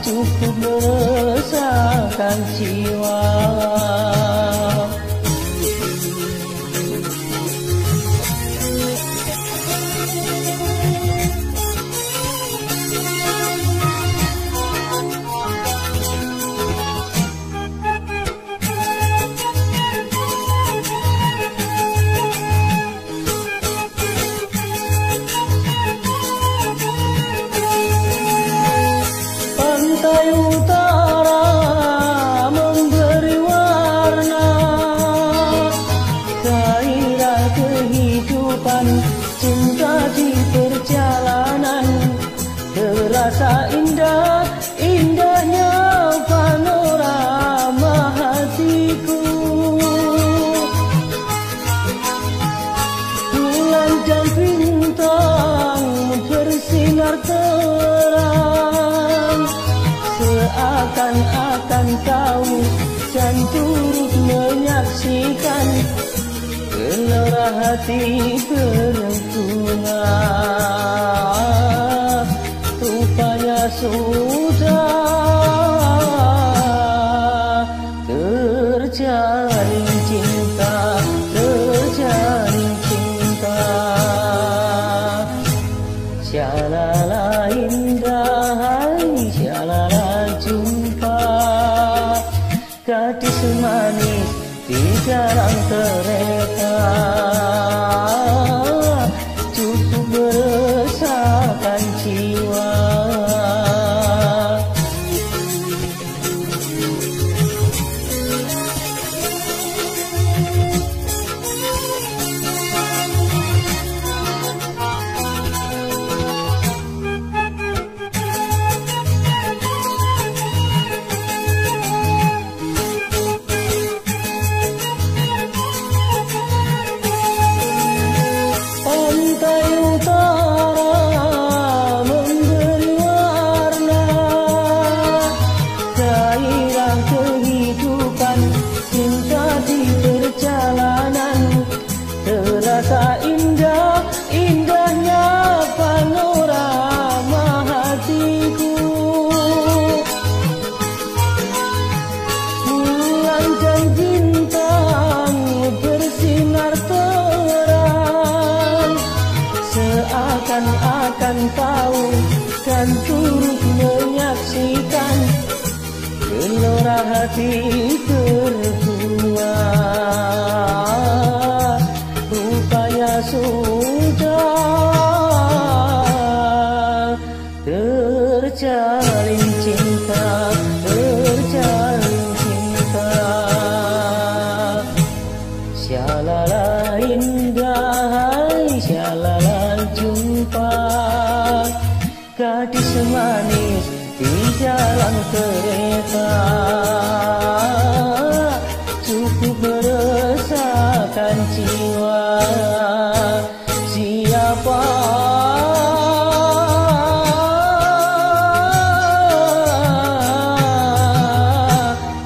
cukup meresahkan jiwa. terasa indah, indahnya panorama hatiku. Bulan dan bintang bersinar terang, seakan-akan kau dan turut menyaksikan gelora hati berbunga. Rupanya sudah terjalin cinta, terjalin cinta. Syalala indah, hai syalala jumpa gadis manis di dalam kereta, cukup meresahkan jiwa. Terasa indah, indahnya panorama hatiku. Bulan dan bintang bersinar terang, seakan-akan kau kan turut menyaksikan gelora hati berbunga. Sudah terjalin cinta, terjalin cinta. Syalala indah, hai syalala jumpa gadis manis di jalan kereta, cukup meresahkan jiwa.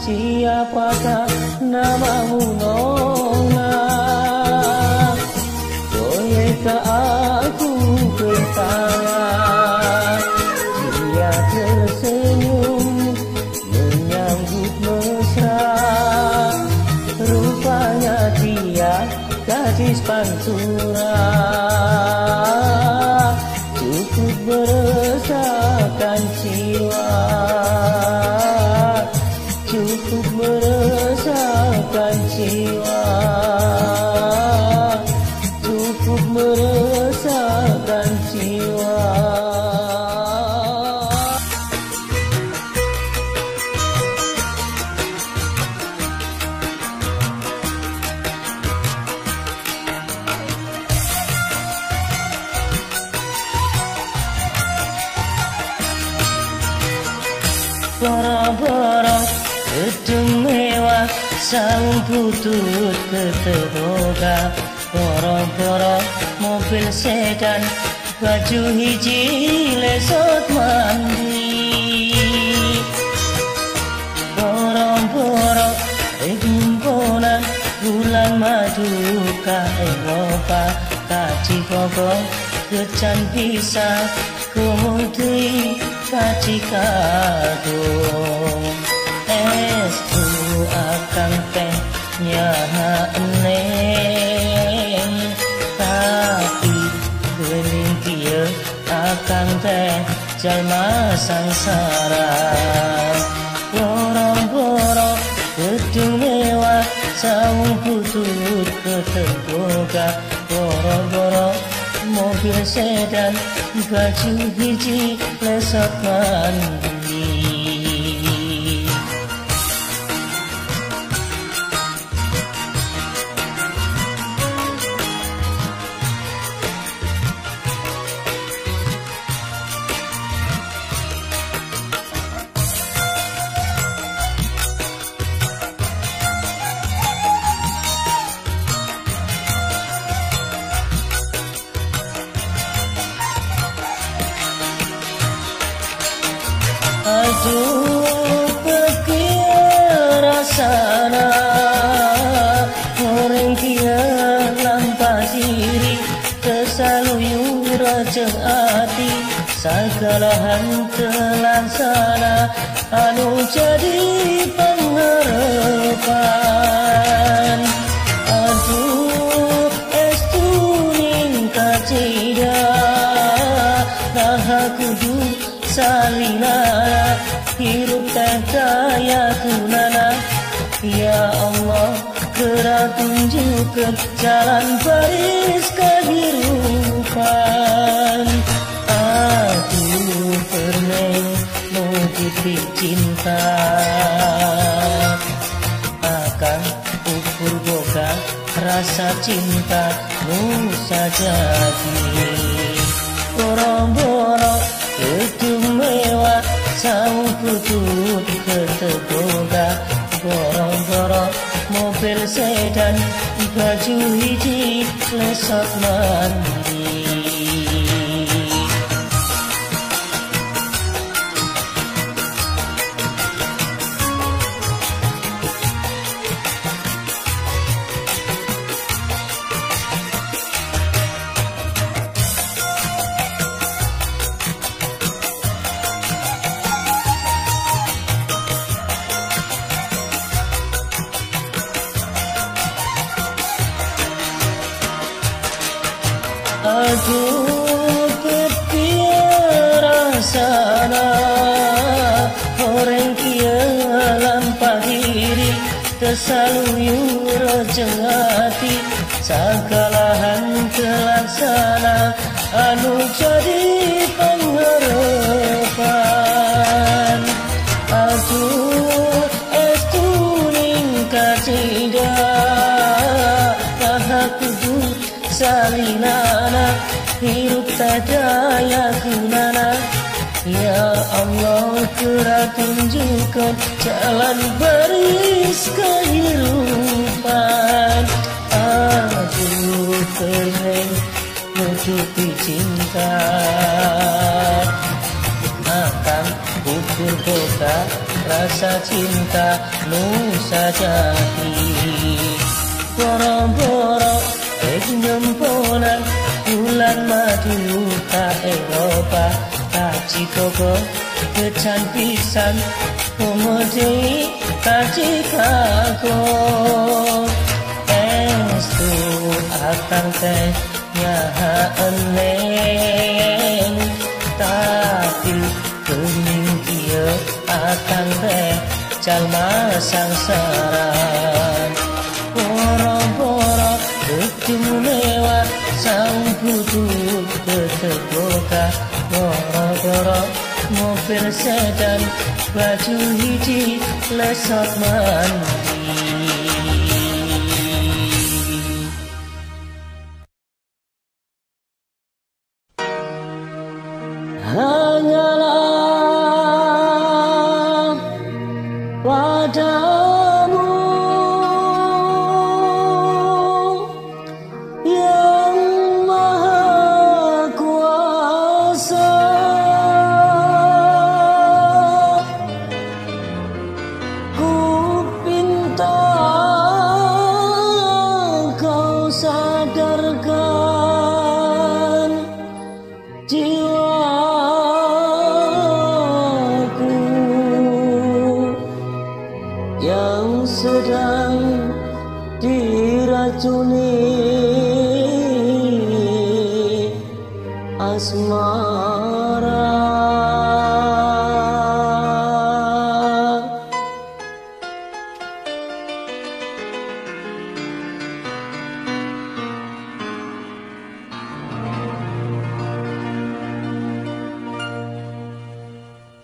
Siapakah namamu nona? Bolehkah aku bertanya? Dia tersenyum menyambut mesra, rupanya dia gadis pantura, cukup meresahkan jiwa, cukup meresahkan jiwa, cukup meresahkan jiwa. Boro-boro gedung mewah, saung butut keteroga. Boro-boro mobil sedan, baju hiji lesot mandi. Boro-boro gumponan bulan madu ka Eropa, kaji koko kecan bisa kumutui kaji kadung. Estu akan teh nyaha eneng, tapi bening kia akan teh jalma sangsara. Borong-borong gedung mewah, saung butut keterboga. Borong-borong mobil sedan, baju hiji lesot mandi. Aduh pikir rasana orang kia lampah diri kesaluyur rajeng hati segala hantelan sana anu jadi pengharapan. Aduh estu ningka cida nah kudu salina hirup teh daya kunana. Ya Allah gerak tunjukkan jalan baris kehidupan. Aduh pernah mengikuti cinta akan ukur boga rasa cinta nusa jadi boro-boro gedung mewah saung putut ketegoga boro-boro mobil sedan baju hiji lesot mandi. Aduh pikir rasana orang kia lampah diri kesaluyur rajeng hati segala hantelan sana anu jadi pengharapan. Aduh estu ningka cida nah kudu salinana hirup tadaya kunana. Ya Allah gerak tunjukkan jalan baris kehidupan. Aduh kering menutupi cinta akan ukur kota rasa cinta nusa jadi boro-boro nyemponan bulan madu ka Eropa ka Chicago kecan pisan komodei ka Chicago estu akan teh nyaha eneng tapi kening kia akan teh jalma sangsaran boro-boro gedung mewah saung putut ketegoga boro-boro mobil sedan baju hiji lesot mandi. Hanyalah padamu yang maha kuasa ku pinta kau sadarkan jiwaku yang sedang diracuni asmara.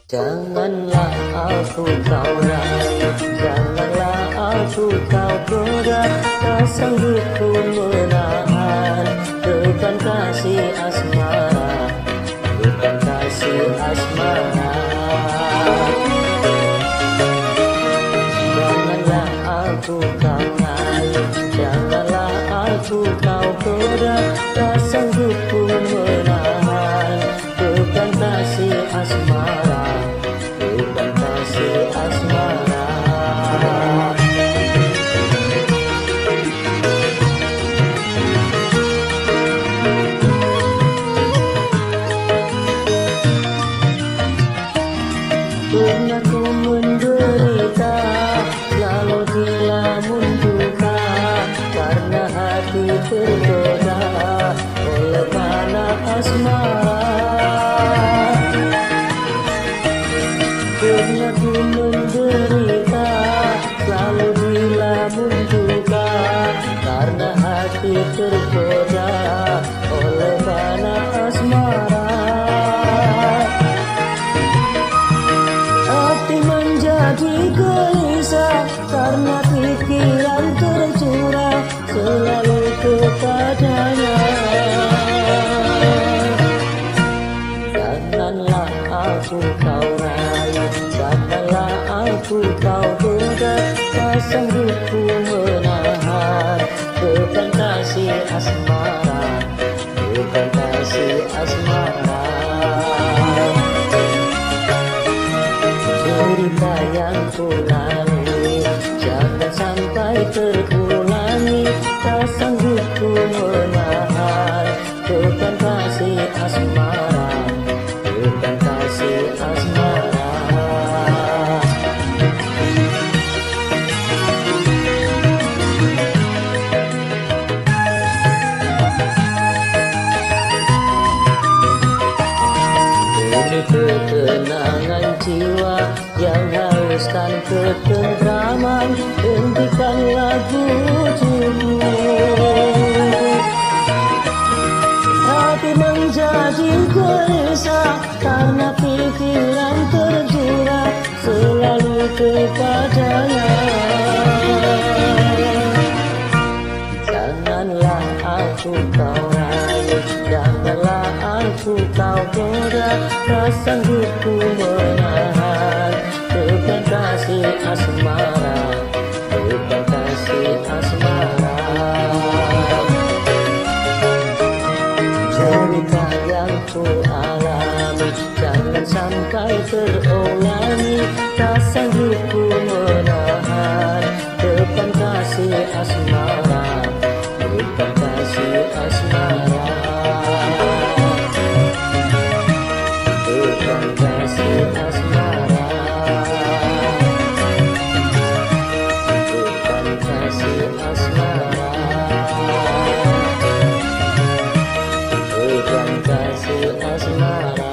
Janganlah aku kau rayu, janganlah aku kau goda, tak sanggup ku menahan beban kasih asmara, beban kasih asmara. Janganlah aku kau rayu, janganlah aku kau goda, tak sanggup ku menahan beban kasih asmara, beban Pernah ku menderita, lalu dilamun duka, karena hati tergoda oleh panas asmara. Pernah ku menderita, lalu dilamun duka, karena hati tergoda oleh panas asmara. Hati menjadi gelisah karena pikiran tercurah selalu kepadanya. Janganlah aku kau rayu, janganlah aku kau goda, tak sanggup ku menahan beban kasih asmara, beban kasih asmara. Cerita yang ku lalui jangan sampai terulangi, tak sanggup ku menahan beban kasih asmara, beban kasih asmara. Demi ketenangan jiwa yang hauskan ketentraman, hentikan lagu untukku. Hati menjadi gelisah karena pikiran terjurat selalu kepadanya. Janganlah aku kau rayu, janganlah aku kau goda, tak sanggup ku menahan beban kasih asmara, beban kasih asmara. Cerita yang ku alami jangan sampai terulangi, tak sanggup ku menahan beban kasih asmara, beban kasih asmara. Beban kasih asmara, beban kasih asmara, beban kasih asmara.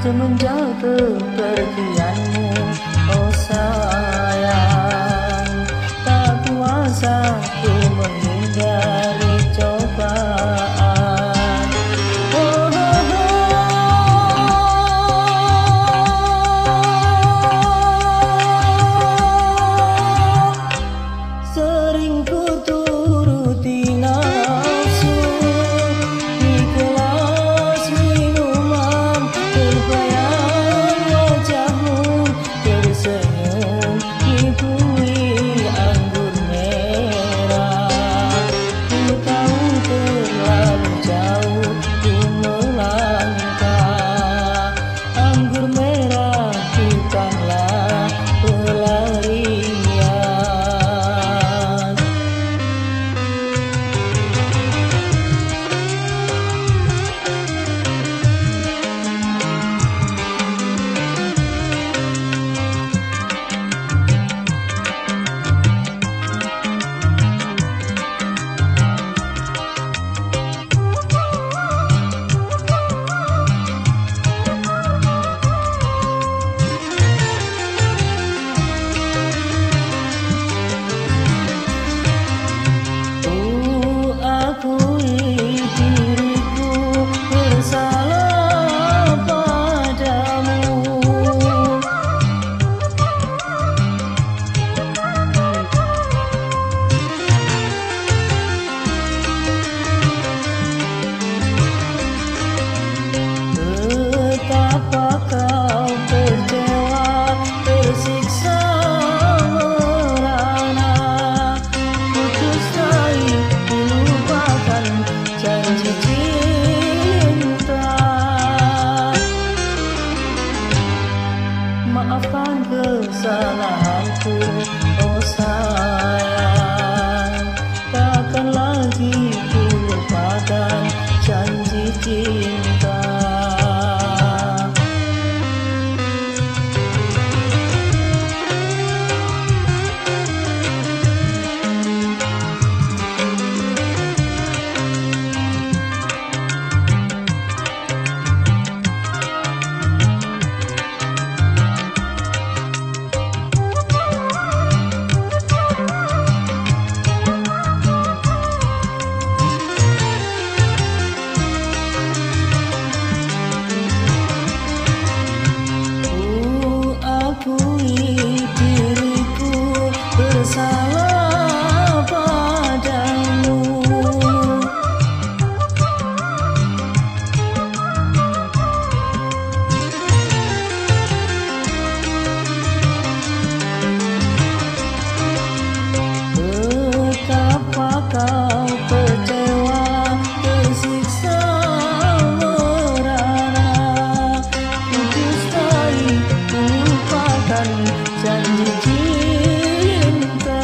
Semenjak kepergianmu, oh sayang, tak kuasa ku menghindari cobaan. Oh, oh, oh. Sering ku turuti nafsu di kelas minuman, terbayang wajahmu Maafkan kesalahanku, oh sayang. Takkan lagi ku lupakan janji cinta. Diriku bersalah padamu. Betapa kau kecewa, tersiksa merana. Dustai lupakan janji cinta.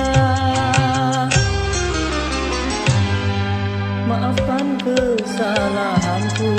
Maafkan kesalahanku,